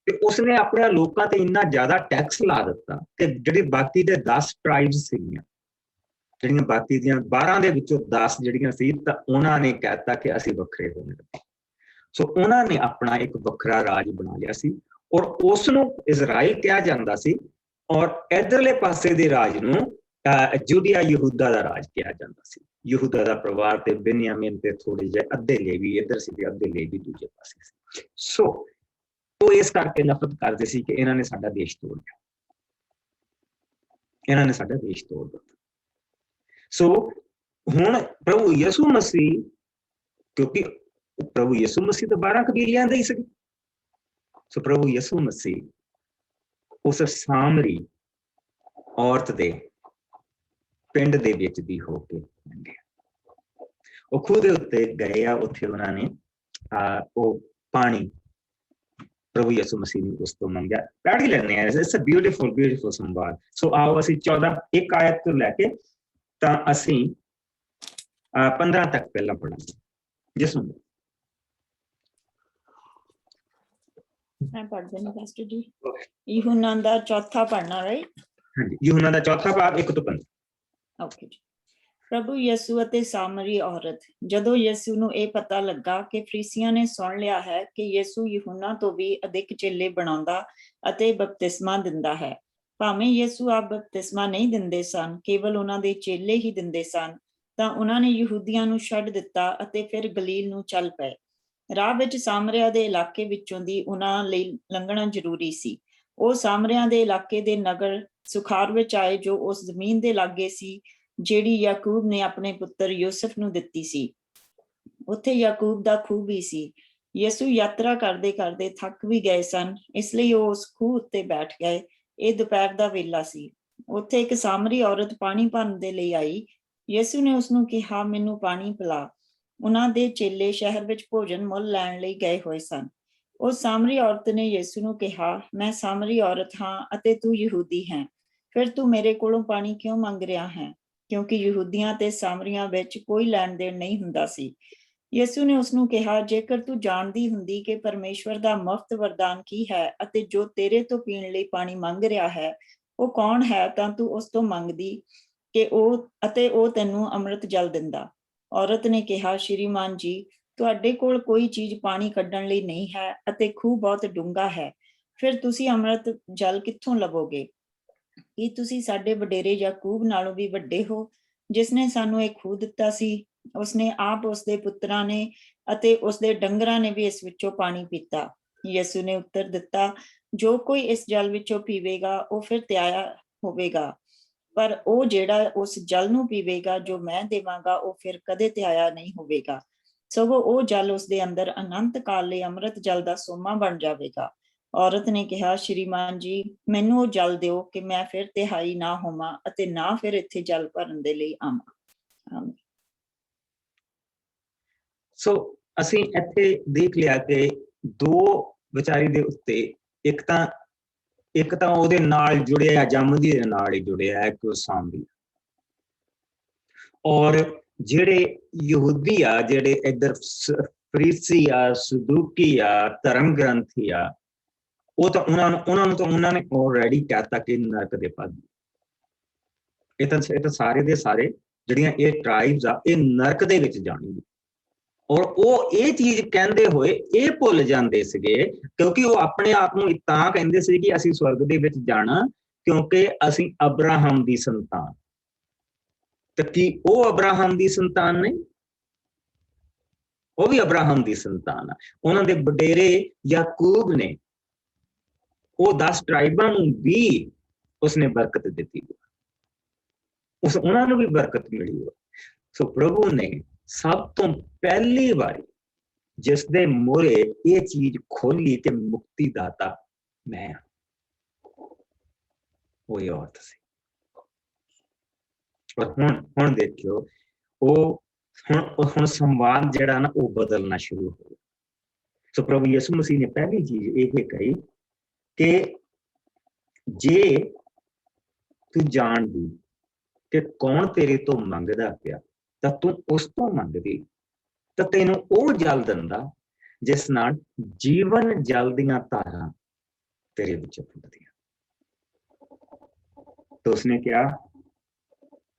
ਤੇ ਉਸਨੇ ਆਪਣੇ ਲੋਕਾਂ ਤੇ ਇੰਨਾ ਜ਼ਿਆਦਾ ਟੈਕਸ ਲਾ ਦਿੱਤਾ ਕਿ ਜਿਹੜੇ ਬਾਕੀ ਦੇ 10 ਟ੍ਰਾਈਬਸ ਸੀਗੀਆਂ, ਜਿਹੜੀਆਂ ਬਾਕੀ ਦੀਆਂ 12 ਦੇ ਵਿੱਚੋਂ 10 ਜਿਹੜੀਆਂ ਸੀ, ਤਾਂ ਉਹਨਾਂ ਨੇ ਕਹਿਤਾ ਕਿ ਅਸੀਂ ਵੱਖਰੇ ਹੋਣੇ। ਸੋ ਉਹਨਾਂ ਨੇ ਆਪਣਾ ਇੱਕ ਵੱਖਰਾ ਰਾਜ ਬਣਾ ਲਿਆ ਸੀ, ਔਰ ਉਸ ਨੂੰ ਇਜ਼ਰਾਈਲ ਕਿਹਾ ਜਾਂਦਾ ਸੀ, ਔਰ ਇਧਰਲੇ ਪਾਸੇ ਦੇ ਰਾਜ ਨੂੰ ਜੂਦੀਆ ਯਹੂਦਾ ਦਾ ਰਾਜ ਕਿਹਾ ਜਾਂਦਾ ਸੀ। ਯਹੂਦਾ ਦਾ ਪਰਿਵਾਰ ਤੇ ਬਿਨਯਾਮੀਨ ਤੇ ਥੋੜੇ ਜਿਹੇ ਅੱਧੇ ਲੇਵੀ ਇੱਧਰ ਸੀ ਤੇ ਅੱਧੇ ਲੇਵੀ ਦੂਜੇ ਪਾਸੇ ਸੀ। ਸੋ ਉਹ ਇਸ ਕਰਕੇ ਨਫ਼ਰਤ ਕਰਦੇ ਸੀ ਕਿ ਇਹਨਾਂ ਨੇ ਸਾਡਾ ਦੇਸ਼ ਤੋੜ ਦਿੱਤਾ, ਇਹਨਾਂ ਨੇ ਸਾਡਾ ਦੇਸ਼ ਤੋੜ ਦਿੱਤਾ। ਸੋ ਹੁਣ ਪ੍ਰਭੂ ਯਿਸੂ ਮਸੀਹ, ਕਿਉਂਕਿ ਪ੍ਰਭੂ ਯਿਸੂ ਮਸੀਹ ਤਾਂ 12 ਕਬੀਲਿਆਂ ਦਾ ਹੀ ਸੀ, ਸੋ ਪ੍ਰਭੂ ਯਿਸੂ ਮਸੀਹ ਉਸ ਸਾਮਰੀ ਔਰਤ ਦੇ ਪਿੰਡ ਦੇ ਵਿੱਚ ਦੀ ਹੋ ਕੇ ਲੰਘੇ। ਉਹ ਖੂਹ ਦੇ ਉੱਤੇ ਗਏ ਆ, ਉੱਥੇ ਉਹਨਾਂ ਨੇ ਉਹ ਪਾਣੀ ਪ੍ਰਭੂ ਯਿਸੂ ਮਸੀਹ ਨੇ ਉਸ ਤੋਂ ਮੰਗਿਆ। ਪੜ੍ਹ ਹੀ ਲੈਂਦੇ ਆ, ਇਟਸ ਅ ਬਿਊਟੀਫੁਲ ਸੰਵਾਦ। ਸੋ ਆਓ ਅਸੀਂ 1 ਆਇਤ ਤੋਂ ਲੈ ਕੇ ਤਾਂ ਅਸੀਂ 15 ਤੱਕ ਪਹਿਲਾਂ ਪੜਾਂਗੇ। ਜਿਸ ਨੂੰ
ਮੈਂ ਪੜ੍ਹ ਦਿੰਦੀ ਪਾਸਟਰ ਜੀ। ਯਹੂਨਾ ਦਾ ਚੌਥਾ ਪੜ੍ਹਨਾ, ਰਾਈਟ?
ਹਾਂਜੀ, ਯਹੂਨਾ ਦਾ ਚੌਥਾ ਭਾਗ 1 ਤੋਂ 15।
ਓਕੇ ਜੀ। ਪ੍ਰਭੂ ਯਿਸੂ ਅਤੇ ਸਾਮਰੀ ਔਰਤ। ਜਦੋਂ ਯਿਸੂ ਨੂੰ ਇਹ ਪਤਾ ਲੱਗਾ ਕਿ ਫਰੀਸੀਆਂ ਨੇ ਸੁਣ ਲਿਆ ਹੈ ਕਿ ਯਿਸੂ ਯਹੂਨਾ ਤੋਂ ਵੀ ਅਧਿਕ ਚੇਲੇ ਬਣਾਉਂਦਾ ਅਤੇ ਬਪਤਿਸਮਾ ਦਿੰਦਾ ਹੈ, ਭਾਵੇਂ ਯਿਸੂ ਆਪ ਬਪਤਿਸਮਾ ਨਹੀਂ ਦਿੰਦੇ ਸਨ, ਕੇਵਲ ਉਹਨਾਂ ਦੇ ਚੇਲੇ ਹੀ ਦਿੰਦੇ ਸਨ, ਤਾਂ ਉਹਨਾਂ ਨੇ ਯਹੂਦੀਆਂ ਨੂੰ ਛੱਡ ਦਿੱਤਾ ਅਤੇ ਫਿਰ ਗਲੀਲ ਨੂੰ ਚੱਲ ਪਏ। ਰਾਹ ਵਿੱਚ ਸਾਮਰਿਆ ਦੇ ਇਲਾਕੇ ਵਿੱਚੋਂ ਦੀ ਉਹਨਾਂ ਲਈ ਲੰਘਣਾ ਜ਼ਰੂਰੀ ਸੀ। ਉਹ ਸਾਮਰਿਆਂ ਦੇ ਇਲਾਕੇ ਦੇ ਨਗਰ ਸੁਖਾਰ ਵਿੱਚ ਆਏ, ਜੋ ਉਸ ਜ਼ਮੀਨ ਦੇ ਲਾਗੇ ਸੀ ਜਿਹੜੀ ਯਾਕੂਬ ਨੇ ਆਪਣੇ ਪੁੱਤਰ ਯੂਸਫ ਨੂੰ ਦਿੱਤੀ ਸੀ। ਉੱਥੇ ਯਾਕੂਬ ਦਾ ਖੂਹ ਵੀ ਸੀ। ਯਿਸੂ ਯਾਤਰਾ ਕਰਦੇ ਕਰਦੇ ਥੱਕ ਵੀ ਗਏ ਸਨ, ਇਸ ਲਈ ਉਹ ਉਸ ਖੂਹ ਉੱਤੇ ਬੈਠ ਗਏ। ਇਹ ਦੁਪਹਿਰ ਦਾ ਵੇਲਾ ਸੀ। ਉੱਥੇ ਇੱਕ ਸਾਮਰੀ ਔਰਤ ਪਾਣੀ ਭਰਨ ਦੇ ਲਈ ਆਈ। ਯਿਸੂ ਨੇ ਉਸਨੂੰ ਕਿਹਾ, ਮੈਨੂੰ ਪਾਣੀ ਪਿਲਾ। ਉਹਨਾਂ ਦੇ ਚੇਲੇ ਸ਼ਹਿਰ ਵਿੱਚ ਭੋਜਨ ਮੁੱਲ ਲੈਣ ਲਈ ਗਏ ਹੋਏ ਸਨ। ਉਹ ਸਾਮਰੀ ਔਰਤ ਨੇ ਯਿਸੂ ਨੂੰ ਕਿਹਾ, ਮੈਂ ਸਾਮਰੀ ਔਰਤ ਹਾਂ ਅਤੇ ਤੂੰ ਯਹੂਦੀ ਹੈ, ਫਿਰ ਤੂੰ ਮੇਰੇ ਕੋਲੋਂ ਪਾਣੀ ਕਿਉਂ ਮੰਗ ਰਿਹਾ ਹੈ? ਕਿਉਂਕਿ ਯਹੂਦੀਆਂ ਤੇ ਸਾਮਰੀਆਂ ਵਿੱਚ ਕੋਈ ਲੈਣ ਦੇਣ ਨਹੀਂ ਹੁੰਦਾ ਸੀ। ਯਿਸੂ ਨੇ ਉਸਨੂੰ ਕਿਹਾ, ਜੇਕਰ ਤੂੰ ਜਾਣਦੀ ਹੁੰਦੀ ਕਿ ਪਰਮੇਸ਼ਵਰ ਦਾ ਮੁਫਤ ਵਰਦਾਨ ਕੀ ਹੈ ਅਤੇ ਜੋ ਤੇਰੇ ਤੋਂ ਪੀਣ ਲਈ ਪਾਣੀ ਮੰਗ ਰਿਹਾ ਹੈ ਉਹ ਕੌਣ ਹੈ, ਤਾਂ ਤੂੰ ਉਸ ਤੋਂ ਮੰਗਦੀ ਕਿ ਉਹ ਤੈਨੂੰ ਅੰਮ੍ਰਿਤ ਜਲ ਦਿੰਦਾ। ਔਰਤ ਨੇ ਕਿਹਾ, ਸ਼੍ਰੀਮਾਨ ਜੀ, ਤੁਹਾਡੇ ਕੋਲ ਕੋਈ ਚੀਜ਼ ਪਾਣੀ ਕੱਢਣ ਲਈ ਨਹੀਂ ਹੈ ਅਤੇ ਖੂਹ ਬਹੁਤ ਡੂੰਘਾ ਹੈ, ਫਿਰ ਤੁਸੀਂ ਅੰਮ੍ਰਿਤ ਜਲ ਕਿੱਥੋਂ ਲਵੋਗੇ? ਕੀ ਤੁਸੀਂ ਸਾਡੇ ਵਡੇਰੇ ਯਾਕੂਬ ਨਾਲੋਂ ਵੀ ਵੱਡੇ ਹੋ, ਜਿਸਨੇ ਸਾਨੂੰ ਇਹ ਖੂਹ ਦਿੱਤਾ ਸੀ? ਉਸਨੇ ਆਪ, ਉਸਦੇ ਪੁੱਤਰਾਂ ਨੇ ਅਤੇ ਉਸਦੇ ਡੰਗਰਾਂ ਨੇ ਵੀ ਇਸ ਵਿੱਚੋਂ ਪਾਣੀ ਪੀਤਾ। ਯਿਸੂ ਨੇ ਉੱਤਰ ਦਿੱਤਾ, ਜੋ ਕੋਈ ਇਸ ਜਲ ਵਿੱਚੋਂ ਪੀਵੇਗਾ ਉਹ ਫਿਰ ਤਿਆਇਆ ਹੋਵੇਗਾ, ਪਰ ਉਹ ਜਿਹੜਾ ਉਸ ਜਲ ਨੂੰ ਪੀਵੇਗਾ ਜੋ ਮੈਂ ਦੇਵਾਂਗਾ ਉਹ ਫਿਰ ਕਦੇ ਤਿਆਇਆ ਨਹੀਂ ਹੋਵੇਗਾ, ਸਗੋਂ ਉਹ ਜਲ ਉਸਦੇ ਅੰਦਰ ਅਨੰਤ ਕਾਲ ਲਈ ਅੰਮ੍ਰਿਤ ਜਲ ਦਾ ਸੋਮਾ ਬਣ ਜਾਵੇਗਾ। ਔਰਤ ਨੇ ਕਿਹਾ, ਸ਼੍ਰੀਮਾਨ ਜੀ, ਮੈਨੂੰ ਉਹ ਜਲ ਦਿਓ ਕਿ ਮੈਂ ਫਿਰ ਤਿਹਾਈ ਨਾ ਹੋਵਾਂ ਅਤੇ ਨਾ ਫਿਰ ਇੱਥੇ ਜਲ ਭਰਨ ਦੇ ਲਈ ਆਵਾਂ।
ਸੋ ਅਸੀਂ ਇੱਥੇ ਦੇਖ ਲਿਆ ਕਿ ਦੋ ਵਿਚਾਰੀ ਦੇ ਉੱਤੇ ਇੱਕ ਤਾਂ ਉਹਦੇ ਨਾਲ ਜੁੜਿਆ, ਜੰਮਦੀ ਦੇ ਨਾਲ ਹੀ ਜੁੜਿਆ ਹੈ ਕਿ ਉਹ ਸਾਮਰੀ, ਔਰ ਜਿਹੜੇ ਯਹੂਦੀ ਆ, ਜਿਹੜੇ ਇੱਧਰ ਫਰੀਸੀ ਆ, ਸਦੂਕੀ ਆ, ਧਰਮ ਗ੍ਰੰਥੀ ਆ, ਉਹ ਤਾਂ ਉਹਨਾਂ ਨੇ ਆਲਰੇਡੀ ਕਹਿਤਾ ਕਿ ਨਰਕ ਦੇ ਭਾਗੀ। ਇਹ ਤਾਂ ਸਾਰੇ ਦੇ ਸਾਰੇ ਜਿਹੜੀਆਂ ਇਹ ਟ੍ਰਾਈਬਸ ਆ ਇਹ ਨਰਕ ਦੇ ਵਿੱਚ ਜਾਣਗੇ। ਔਰ ਉਹ ਇਹ ਚੀਜ਼ ਕਹਿੰਦੇ ਹੋਏ ਇਹ ਭੁੱਲ ਜਾਂਦੇ ਸੀਗੇ, ਕਿਉਂਕਿ ਉਹ ਆਪਣੇ ਆਪ ਨੂੰ ਤਾਂ ਕਹਿੰਦੇ ਸੀ ਕਿ ਅਸੀਂ ਸਵਰਗ ਦੇ ਵਿੱਚ ਜਾਣਾ ਕਿਉਂਕਿ ਅਸੀਂ ਅਬਰਾਹਮ ਦੀ ਸੰਤਾਨ। ਤੇ ਕੀ ਉਹ ਅਬਰਾਹਮ ਦੀ ਸੰਤਾਨ ਨਹੀਂ? ਉਹ ਵੀ ਅਬਰਾਹਮ ਦੀ ਸੰਤਾਨ ਆ। ਉਹਨਾਂ ਦੇ ਵਡੇਰੇ ਯਾਕੂਬ ਨੇ ਉਹ 10 ਟ੍ਰਾਈਬਾਂ ਨੂੰ ਵੀ ਉਸਨੇ ਬਰਕਤ ਦਿੱਤੀ, ਉਹਨਾਂ ਨੂੰ ਵੀ ਬਰਕਤ ਮਿਲੀ। ਸੋ ਪ੍ਰਭੂ ਨੇ ਸਭ ਤੋਂ ਪਹਿਲੀ ਵਾਰੀ ਜਿਸ ਦੇ ਮੂਹਰੇ ਇਹ ਚੀਜ਼ ਖੋਲੀ ਕਿ ਮੁਕਤੀ ਦਾਤਾ ਮੈਂ, ਉਹ ਇਹ ਔਰਤ ਸੀ। ਪਰ ਹੁਣ ਦੇਖਿਓ, ਉਹ ਹੁਣ ਸੰਵਾਦ ਜਿਹੜਾ ਨਾ ਉਹ ਬਦਲਣਾ ਸ਼ੁਰੂ ਹੋ ਗਿਆ। ਸੋ ਪ੍ਰਭੂ ਯਿਸੂ ਮਸੀਹ ਨੇ ਪਹਿਲੀ ਚੀਜ਼ ਇਹ ਕਹੀ ਕਿ ਜੇ ਤੂੰ ਜਾਣਦੀ ਕਿ ਕੌਣ ਤੇਰੇ ਤੋਂ ਮੰਗਦਾ ਪਿਆ ਤਾਂ ਤੂੰ ਉਸ ਤੋਂ ਮੰਗਦੀ ਤਾਂ ਤੈਨੂੰ ਉਹ ਜਲ ਦਿੰਦਾ ਜਿਸ ਨਾਲ ਜੀਵਨ ਜਲ ਦੀਆਂ ਧਾਰਾਂ ਤੇਰੇ ਵਿੱਚ ਫੁੱਟਦੀਆਂ। ਤਾਂ ਉਸਨੇ ਕਿਹਾ,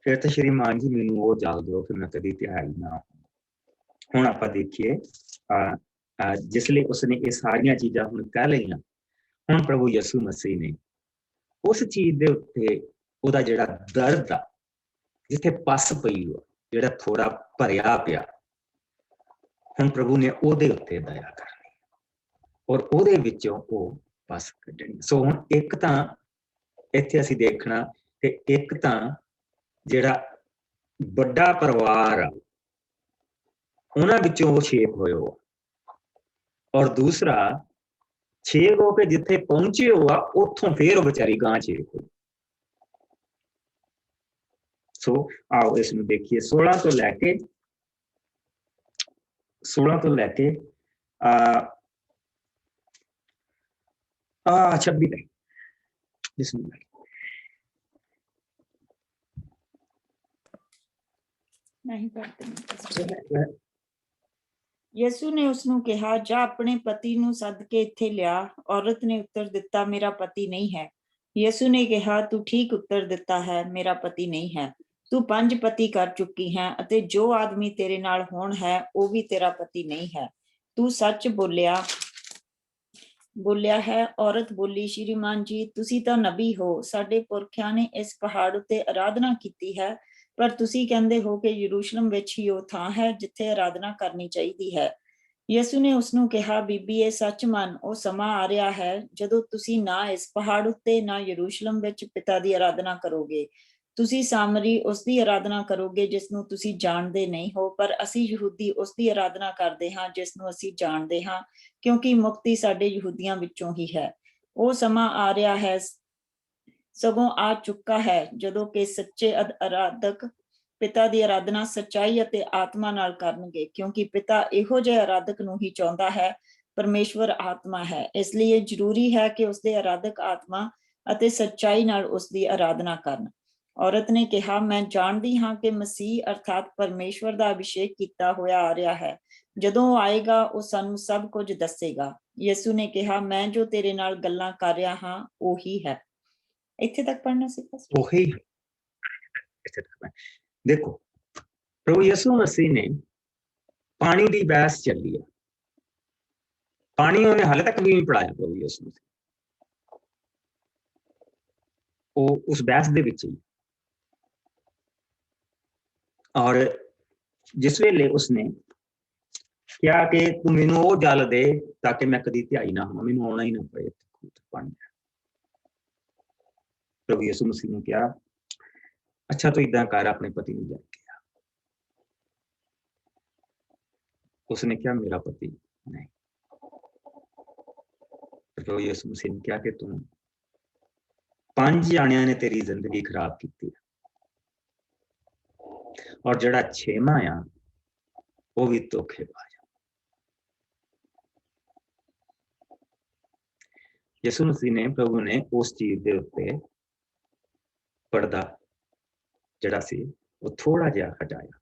ਫਿਰ ਤਾਂ ਸ਼੍ਰੀਮਾਨ ਜੀ ਮੈਨੂੰ ਉਹ ਜਲ ਦਿਓ ਕਿ ਮੈਂ ਕਦੀ ਤਿਹਾਈ ਨਾ। ਹੁਣ ਆਪਾਂ ਦੇਖੀਏ, ਜਿਸ ਲਈ ਉਸਨੇ ਇਹ ਸਾਰੀਆਂ ਚੀਜ਼ਾਂ ਹੁਣ ਕਹਿ ਲਈਆਂ, ਹੁਣ ਪ੍ਰਭੂ ਯਿਸੂ ਮਸੀਹ ਨੇ ਉਸ ਚੀਜ਼ ਦੇ ਉੱਤੇ ਉਹਦਾ ਜਿਹੜਾ ਦਰਦ ਆ, ਜਿੱਥੇ ਪਸ ਪਈ ਹੋ, ਜਿਹੜਾ ਥੋੜਾ ਭਰਿਆ ਪਿਆ, ਹੁਣ ਪ੍ਰਭੂ ਨੇ ਉਹਦੇ ਉੱਤੇ ਦਇਆ ਕਰਨੀ ਔਰ ਉਹਦੇ ਵਿੱਚੋਂ ਉਹ ਪਸ ਕੱਢਣੀ। ਸੋ ਹੁਣ ਇੱਕ ਤਾਂ ਇੱਥੇ ਅਸੀਂ ਦੇਖਣਾ ਕਿ ਇੱਕ ਤਾਂ ਜਿਹੜਾ ਵੱਡਾ ਪਰਿਵਾਰ ਆ ਉਹਨਾਂ ਵਿੱਚੋਂ ਉਹ ਛੇਕ ਹੋਏ ਹੋ, ਔਰ ਦੂਸਰਾ ਛੇਕ ਹੋ ਕੇ ਜਿੱਥੇ ਪਹੁੰਚੇ ਹੋ ਆ ਉੱਥੋਂ ਫੇਰ ਉਹ ਵਿਚਾਰੀ ਗਾਂ ਛੇਕ ਹੋਈ। ਸੋ ਆਓ ਇਸ ਨੂੰ ਦੇਖੀਏ 16 ਤੋਂ ਲੈ ਕੇ 26 ਤੱਕ।
ਨਹੀਂ ਪੜ੍ਹਦੇ। ਯਿਸੂ ਨੇ ਉਸਨੂੰ ਕਿਹਾ, ਜਾ ਆਪਣੇ ਪਤੀ ਨੂੰ ਸੱਦ ਕੇ ਇੱਥੇ ਲਿਆ। ਔਰਤ ਨੇ ਉੱਤਰ ਦਿੱਤਾ, ਮੇਰਾ ਪਤੀ ਨਹੀਂ ਹੈ। ਯਿਸੂ ਨੇ ਕਿਹਾ, ਤੂੰ ਠੀਕ ਉੱਤਰ ਦਿੱਤਾ ਹੈ, ਮੇਰਾ ਪਤੀ ਨਹੀਂ ਹੈ। ਤੂੰ 5 ਪਤੀ ਕਰ ਚੁੱਕੀ ਹੈ ਅਤੇ ਜੋ ਆਦਮੀ ਤੇਰੇ ਨਾਲ ਹੁਣ ਹੈ ਉਹ ਵੀ ਤੇਰਾ ਪਤੀ ਨਹੀਂ ਹੈ। ਤੂੰ ਸੱਚ ਬੋਲਿਆ ਹੈ। ਔਰਤ ਬੋਲੀ, ਸ਼੍ਰੀਮਾਨ ਜੀ, ਤੁਸੀਂ ਤਾਂ ਨਬੀ ਹੋ। ਸਾਡੇ ਪੁਰਖਿਆਂ ਨੇ ਇਸ ਪਹਾੜ ਉੱਤੇ ਆਰਾਧਨਾ ਕੀਤੀ ਹੈ, ਪਰ ਤੁਸੀਂ ਕਹਿੰਦੇ ਹੋ ਕਿ ਯਰੂਸ਼ਲਮ ਵਿੱਚ ਹੀ ਉਹ ਥਾਂ ਹੈ ਜਿੱਥੇ ਆਰਾਧਨਾ ਕਰਨੀ ਚਾਹੀਦੀ ਹੈ। ਯਿਸੂ ਨੇ ਉਸ ਨੂੰ ਕਿਹਾ, ਬੀਬੀ, ਇਹ ਸੱਚ ਮੰਨ, ਉਹ ਸਮਾਂ ਆ ਰਿਹਾ ਹੈ ਜਦੋਂ ਤੁਸੀਂ ਨਾ ਇਸ ਪਹਾੜ ਉੱਤੇ ਨਾ ਯਰੂਸ਼ਲਮ ਵਿੱਚ ਪਿਤਾ ਦੀ ਆਰਾਧਨਾ ਕਰੋਗੇ। ਤੁਸੀਂ ਸਾਮਰੀ ਉਸ ਦੀ ਆਰਾਧਨਾ ਕਰੋਗੇ ਜਿਸ ਨੂੰ ਤੁਸੀਂ ਜਾਣਦੇ ਨਹੀਂ ਹੋ, ਪਰ ਅਸੀਂ ਯਹੂਦੀ ਉਸ ਦੀ ਆਰਾਧਨਾ ਕਰਦੇ ਹਾਂ ਜਿਸ ਨੂੰ ਅਸੀਂ ਜਾਣਦੇ ਹਾਂ, ਕਿਉਂਕਿ ਮੁਕਤੀ ਸਾਡੇ ਯਹੂਦੀਆਂ ਵਿੱਚੋਂ ਹੀ ਹੈ। ਉਹ ਸਮਾਂ ਆ ਰਿਹਾ ਹੈ, ਸਗੋਂ ਆ ਚੁੱਕਾ ਹੈ, ਜਦੋਂ ਕਿ ਸੱਚੇ ਆਰਾਧਕ ਪਿਤਾ ਦੀ ਆਰਾਧਨਾ ਸੱਚਾਈ ਅਤੇ ਆਤਮਾ ਨਾਲ ਕਰਨਗੇ, ਕਿਉਂਕਿ ਪਿਤਾ ਇਹੋ ਜਿਹੇ ਆਰਾਧਕ ਨੂੰ ਹੀ ਚਾਹੁੰਦਾ ਹੈ। ਪਰਮੇਸ਼ਵਰ ਆਤਮਾ ਹੈ, ਇਸ ਲਈ ਇਹ ਜ਼ਰੂਰੀ ਹੈ ਕਿ ਉਸਦੇ ਆਰਾਧਕ ਆਤਮਾ ਅਤੇ ਸੱਚਾਈ ਨਾਲ ਉਸਦੀ ਆਰਾਧਨਾ ਕਰਨ। ਔਰਤ ਨੇ ਕਿਹਾ, ਮੈਂ ਜਾਣਦੀ ਹਾਂ ਕਿ ਮਸੀਹ ਅਰਥਾਤ ਪਰਮੇਸ਼ਵਰ ਦਾ ਅਭਿਸ਼ੇਕ ਕੀਤਾ ਹੋਇਆ ਆ ਰਿਹਾ ਹੈ। ਜਦੋਂ ਉਹ ਆਏਗਾ, ਉਹ ਸਾਨੂੰ ਸਭ ਕੁਝ ਦੱਸੇਗਾ। ਯਿਸੂ ਨੇ ਕਿਹਾ, ਮੈਂ ਜੋ ਤੇਰੇ ਨਾਲ ਗੱਲਾਂ ਕਰ ਰਿਹਾ ਹਾਂ ਉਹੀ ਹੈ। ਇੱਥੇ ਤੱਕ ਪੜ੍ਹਨਾ ਸੀ।
ਉਹੀ ਦੇਖੋ, ਪ੍ਰਭੂ ਯਿਸੂ ਮਸੀਹ ਨੇ ਪਾਣੀ ਦੀ ਬਹਿਸ ਚੱਲੀ ਹੈ। ਪਾਣੀ ਉਹਨੇ ਹਾਲੇ ਤੱਕ ਵੀ ਨਹੀਂ ਪੜਾਇਆ। ਪ੍ਰਭੂ ਯਿਸੂ ਮਸੀਹ ਉਹ ਉਸ ਬਹਿਸ ਦੇ ਵਿੱਚ ਹੀ, ਔਰ ਜਿਸ ਵੇਲੇ ਉਸਨੇ ਕਿਹਾ ਕਿ ਤੂੰ ਮੈਨੂੰ ਉਹ ਜਲ ਦੇ ਤਾਂ ਕਿ ਮੈਂ ਕਦੀ ਧਿਆਈ ਨਾ ਹੋਵਾਂ, ਮੈਨੂੰ ਆਉਣਾ ਹੀ ਨਾ ਪਏ ਪਾਣੀ। ਪ੍ਰਭੂ ਯਿਸੂ ਮਸੀਹ ਨੇ ਕਿਹਾ, ਅੱਛਾ ਤੂੰ ਏਦਾਂ ਕਰ, ਆਪਣੇ ਪਤੀ ਨੂੰ ਜਾ ਕੇ ਆ। ਉਸਨੇ ਕਿਹਾ, ਮੇਰਾ ਪਤੀ ਨਹੀਂ। ਪ੍ਰਭੂ ਯਿਸੂ ਮਸੀਹ ਨੇ ਕਿਹਾ ਕਿ ਤੂੰ 5 ਜਾਣਿਆਂ ਨੇ ਤੇਰੀ ਜ਼ਿੰਦਗੀ ਖਰਾਬ ਕੀਤੀ, ਔਰ ਜਿਹੜਾ 6ਵਾਂ ਆ ਉਹ ਵੀ ਧੋਖੇਬਾਜ਼। ਯਿਸੂ ਮਸੀਹ ਨੇ, ਪ੍ਰਭੂ ਨੇ ਉਸ ਚੀਜ਼ ਦੇ ਉੱਤੇ ਪਰਦਾ ਜਿਹੜਾ ਸੀ ਉਹ ਥੋੜਾ ਜਿਹਾ ਹਟਾਇਆ,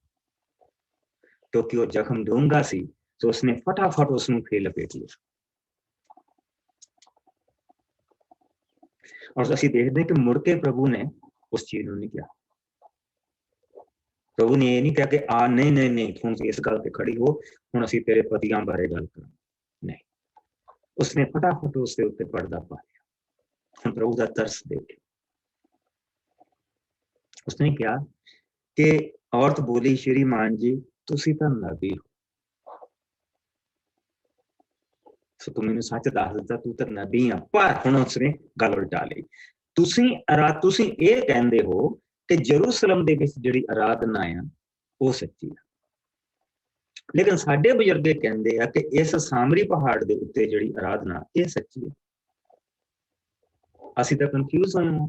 ਕਿਉਂਕਿ ਉਹ ਜ਼ਖਮ ਡੂੰਘਾ ਸੀ, तो उसने फटाफट उसਨੂੰ ਫੇਰ ਲਪੇਟ ਲਿਆ। और ਅਸੀਂ ਦੇਖਦੇ ਕਿ ਮੁੜ ਕੇ ਪ੍ਰਭੂ ਨੇ ਉਸ ਚੀਜ਼ ਨੂੰ ਨਹੀਂ ਕਿਹਾ। ਪ੍ਰਭੂ ਨੇ ਇਹ ਨਹੀਂ ਕਿਹਾ ਕਿ ਆ ਨਹੀਂ ਨਹੀਂ ਨਹੀਂ ਹੁਣ ਇਸ ਗੱਲ ਤੇ ਖੜੀ ਹੋ, ਹੁਣ ਅਸੀਂ ਤੇਰੇ ਪਤੀਆਂ ਬਾਰੇ ਗੱਲ ਕਰਾਂ। ਨਹੀਂ, ਉਸਨੇ ਫਟਾਫਟ ਉਸ ਦੇ ਉੱਤੇ ਪਰਦਾ ਪਾ ਲਿਆ। ਹੁਣ ਪ੍ਰਭੂ ਦਾ ਤਰਸ ਦੇਖ ਉਸਨੇ ਕਿਹਾ ਕਿ औरत बोली, श्रीमान जी ਤੁਸੀਂ ਤਾਂ ਨਬੀ ਹੋ, ਸੋ ਤੂੰ ਮੈਨੂੰ ਸੱਚ ਦੱਸ ਦਿੱਤਾ, ਤੂੰ ਤਾਂ ਨਬੀ ਆ। ਪਰ ਹੁਣ ਉਸਨੇ ਗੱਲ ਉਲਟਾ ਲਈ। ਤੁਸੀਂ ਇਹ ਕਹਿੰਦੇ ਹੋ ਕਿ ਜਰੂਸਲਮ ਦੇ ਵਿੱਚ ਜਿਹੜੀ ਆਰਾਧਨਾ ਆ ਉਹ ਸੱਚੀ ਆ, ਲੇਕਿਨ ਸਾਡੇ ਬਜ਼ੁਰਗ ਕਹਿੰਦੇ ਆ ਕਿ ਇਸ ਸਾਮਰੀ ਪਹਾੜ ਦੇ ਉੱਤੇ ਜਿਹੜੀ ਆਰਾਧਨਾ ਇਹ ਸੱਚੀ ਹੈ। ਅਸੀਂ ਤਾਂ ਕਨਫਿਊਜ਼ ਹੋਏ ਹਾਂ।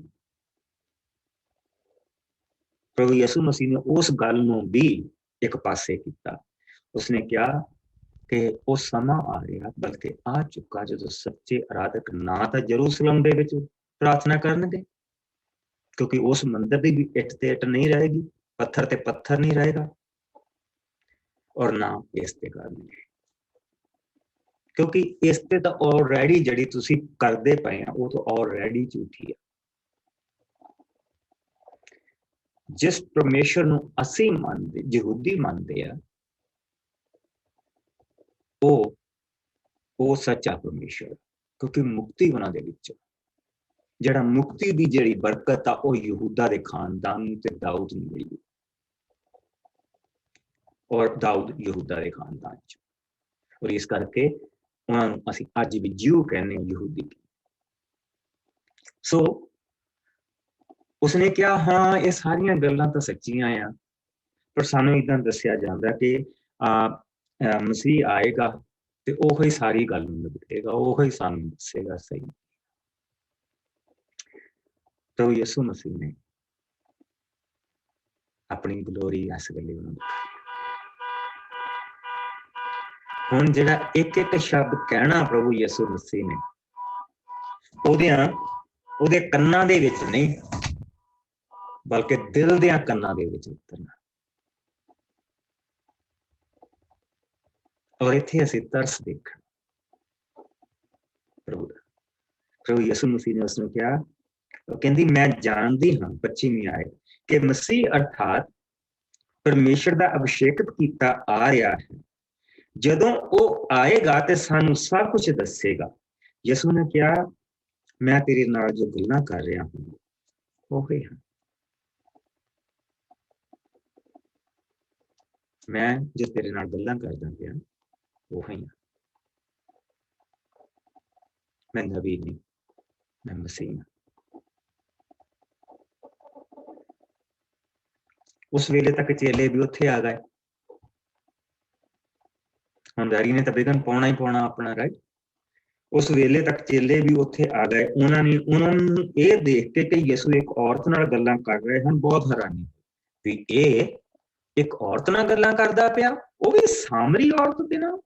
ਪ੍ਰਭੂ ਯਿਸੂ ਮਸੀਹ ਨੇ ਉਸ ਗੱਲ ਨੂੰ ਵੀ ਇੱਕ ਪਾਸੇ ਕੀਤਾ। ਉਸਨੇ ਕਿਹਾ ਕਿ ਉਹ ਸਮਾਂ ਆ ਰਿਹਾ, ਬਲਕਿ ਆ ਚੁੱਕਾ, ਜਦੋਂ ਸੱਚੇ ਆਰਾਧਕ ਨਾ ਤਾਂ ਜਰੂਸਲਮ ਦੇ ਵਿੱਚ ਪ੍ਰਾਰਥਨਾ ਕਰਨਗੇ, ਕਿਉਂਕਿ ਉਸ ਮੰਦਿਰ ਦੀ ਵੀ ਇੱਟ ਤੇ ਇੱਟ ਨਹੀਂ ਰਹੇਗੀ, ਪੱਥਰ ਤੇ ਪੱਥਰ ਨਹੀਂ ਰਹੇਗਾ, ਔਰ ਨਾ ਇਸ ਤੇ ਕਰਨਗੇ, ਕਿਉਂਕਿ ਇਸ ਤੇ ਤਾਂ ਆਲਰੇਡੀ ਜਿਹੜੀ ਤੁਸੀਂ ਕਰਦੇ ਪਏ ਆ ਉਹ ਤਾਂ ਆਲਰੇਡੀ ਝੂਠੀ ਆ। ਜਿਸ ਪਰਮੇਸ਼ਰ ਨੂੰ ਅਸੀਂ ਮੰਨਦੇ, ਯਹੂਦੀ ਮੰਨਦੇ ਆ, ਉਹ ਸੱਚਾ ਪਰਮੇਸ਼ਰ, ਕਿਉਂਕਿ ਮੁਕਤੀ ਉਹਨਾਂ ਦੇ ਵਿੱਚ, ਜਿਹੜਾ ਮੁਕਤੀ ਦੀ ਜਿਹੜੀ ਬਰਕਤ ਆ ਉਹ ਯਹੂਦਾ ਦੇ ਖਾਨਦਾਨ ਨੂੰ ਤੇ ਦਾਊਦ ਨੂੰ ਮਿਲੀ, ਔਰ ਦਾਊਦ ਯਹੂਦਾ ਦੇ ਖਾਨਦਾਨ ਚ, ਔਰ ਇਸ ਕਰਕੇ ਉਹਨਾਂ ਨੂੰ ਅਸੀਂ ਅੱਜ ਵੀ ਜਿਊ ਕਹਿੰਦੇ ਹਾਂ, ਯਹੂਦੀ। ਸੋ ਉਸਨੇ ਕਿਹਾ, ਹਾਂ ਇਹ ਸਾਰੀਆਂ ਗੱਲਾਂ ਤਾਂ ਸੱਚੀਆਂ ਆ, ਪਰ ਸਾਨੂੰ ਏਦਾਂ ਦੱਸਿਆ ਜਾਂਦਾ ਕਿ ਮਸੀਹ ਆਏਗਾ ਤੇ ਉਹ ਹੀ ਸਾਰੀ ਗੱਲ ਨੂੰ ਨਿਬੇੜੇਗਾ, ਉਹ ਹੀ ਸਾਨੂੰ ਦੱਸੇਗਾ ਸਹੀ। ਤਾਂ ਯਿਸੂ ਮਸੀਹ ਨੇ ਆਪਣੀ ਗਲੋਰੀ ਇਸ ਵੇਲੇ ਉਹਨਾਂ ਨੂੰ, ਹੁਣ ਜਿਹੜਾ ਇੱਕ ਇੱਕ ਸ਼ਬਦ ਕਹਿਣਾ ਪ੍ਰਭੂ ਯਿਸੂ ਮਸੀਹ ਨੇ ਉਹਦੇ ਕੰਨਾਂ ਦੇ ਵਿੱਚ ਨਹੀਂ, ਬਲਕਿ ਦਿਲ ਦੀਆਂ ਕੰਨਾਂ ਦੇ ਵਿੱਚ ਉਤਰਨਾ। ਔਰ ਇੱਥੇ ਅਸੀਂ ਤਰਸ ਦੇਖਣ ਪ੍ਰਭੂ ਯਿਸੂ ਮਸੀਹ ਨੇ ਉਸਨੂੰ ਕਿਹਾ, ਉਹ ਕਹਿੰਦੀ, ਮੈਂ ਜਾਣਦੀ ਹਾਂ, ਪੱਛਮੀ ਆਏ, ਕਿ ਮਸੀਹ ਅਰਥਾਤ ਪਰਮੇਸ਼ਰ ਦਾ ਅਭਿਸ਼ੇਕਤ ਕੀਤਾ ਆ ਰਿਹਾ ਹੈ। ਜਦੋਂ ਉਹ ਆਏਗਾ ਤੇ ਸਾਨੂੰ ਸਭ ਕੁਝ ਦੱਸੇਗਾ। ਯਿਸੂ ਨੇ ਕਿਹਾ, ਮੈਂ ਤੇਰੇ ਨਾਲ ਜੋ ਗੱਲਾਂ ਕਰ ਰਿਹਾ ਹਾਂ ਉਹ ਹੀ ਹਾਂ, ਮੈਂ ਜੋ ਤੇਰੇ ਨਾਲ ਗੱਲਾਂ ਕਰਦਾ ਪਿਆ ਉਹੀ ਹਾਂ, ਮੈਂ ਨਬੀ ਨਹੀਂ, ਮੈਂ ਮਸੀਹ ਹਾਂ। ਉਸ ਵੇਲੇ ਤੱਕ ਚੇਲੇ ਵੀ ਉੱਥੇ ਆ ਗਏ। ਹੰਦਾਰੀ ਨੇ ਤਾਂ ਬਿਗਨ ਪਾਉਣਾ ਹੀ ਪਾਉਣਾ ਆਪਣਾ, ਰਾਈਟ। ਉਸ ਵੇਲੇ ਤੱਕ ਚੇਲੇ ਵੀ ਉੱਥੇ ਆ ਗਏ। ਉਹਨਾਂ ਨੂੰ ਇਹ ਦੇਖ ਕੇ ਕਿ ਯਿਸੂ ਇੱਕ ਔਰਤ ਨਾਲ ਗੱਲਾਂ ਕਰ ਰਹੇ ਹਨ, ਬਹੁਤ ਹੈਰਾਨੀ ਵੀ ਇਹ ਇੱਕ ਔਰਤ ਨਾਲ ਗੱਲਾਂ ਕਰਦਾ ਪਿਆ, ਉਹ ਵੀ ਸਾਮਰੀ ਔਰਤ ਦੇ ਨਾਲ,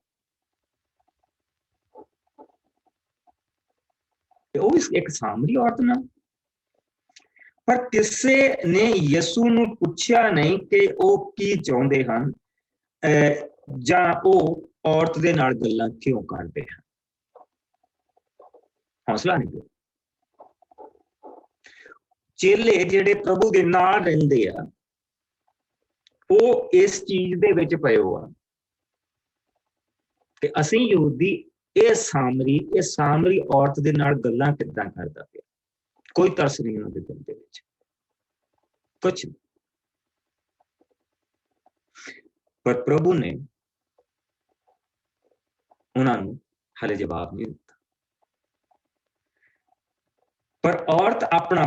ਉਹ ਵੀ ਇੱਕ ਸਾਮਰੀ ਔਰਤ ਨਾਲ। ਪਰ ਕਿਸੇ ਨੇ ਯਿਸੂ ਨੂੰ ਪੁੱਛਿਆ ਨਹੀਂ ਕਿ ਉਹ ਕੀ ਚਾਹੁੰਦੇ ਹਨ ਜਾਂ ਉਹ ਔਰਤ ਦੇ ਨਾਲ ਗੱਲਾਂ ਕਿਉਂ ਕਰਦੇ ਹਨ। ਹੌਸਲਾ ਨਹੀਂ ਦਿਆ। ਚੇਲੇ ਜਿਹੜੇ ਪ੍ਰਭੂ ਦੇ ਨਾਲ ਰਹਿੰਦੇ ਆ, ਉਹ ਇਸ ਚੀਜ਼ ਦੇ ਵਿੱਚ ਪਏ ਹੋ ਆ ਕਿ ਅਸੀਂ ਯਹੂਦੀ ਇਹ ਸਾਮਰੀ ਔਰਤ ਦੇ ਨਾਲ ਗੱਲਾਂ ਕਿੱਦਾਂ ਕਰਦਾ ਪਿਆ। ਕੋਈ ਤਰਸ ਨਹੀਂ ਉਹਨਾਂ ਦੇ ਦਿਲ ਦੇ ਵਿੱਚ, ਕੁਛ ਨਹੀਂ। ਪਰ ਪ੍ਰਭੂ ਨੇ ਉਹਨਾਂ ਨੂੰ ਹਾਲੇ ਜਵਾਬ ਨਹੀਂ ਦਿੱਤਾ। ਪਰ ਔਰਤ ਆਪਣਾ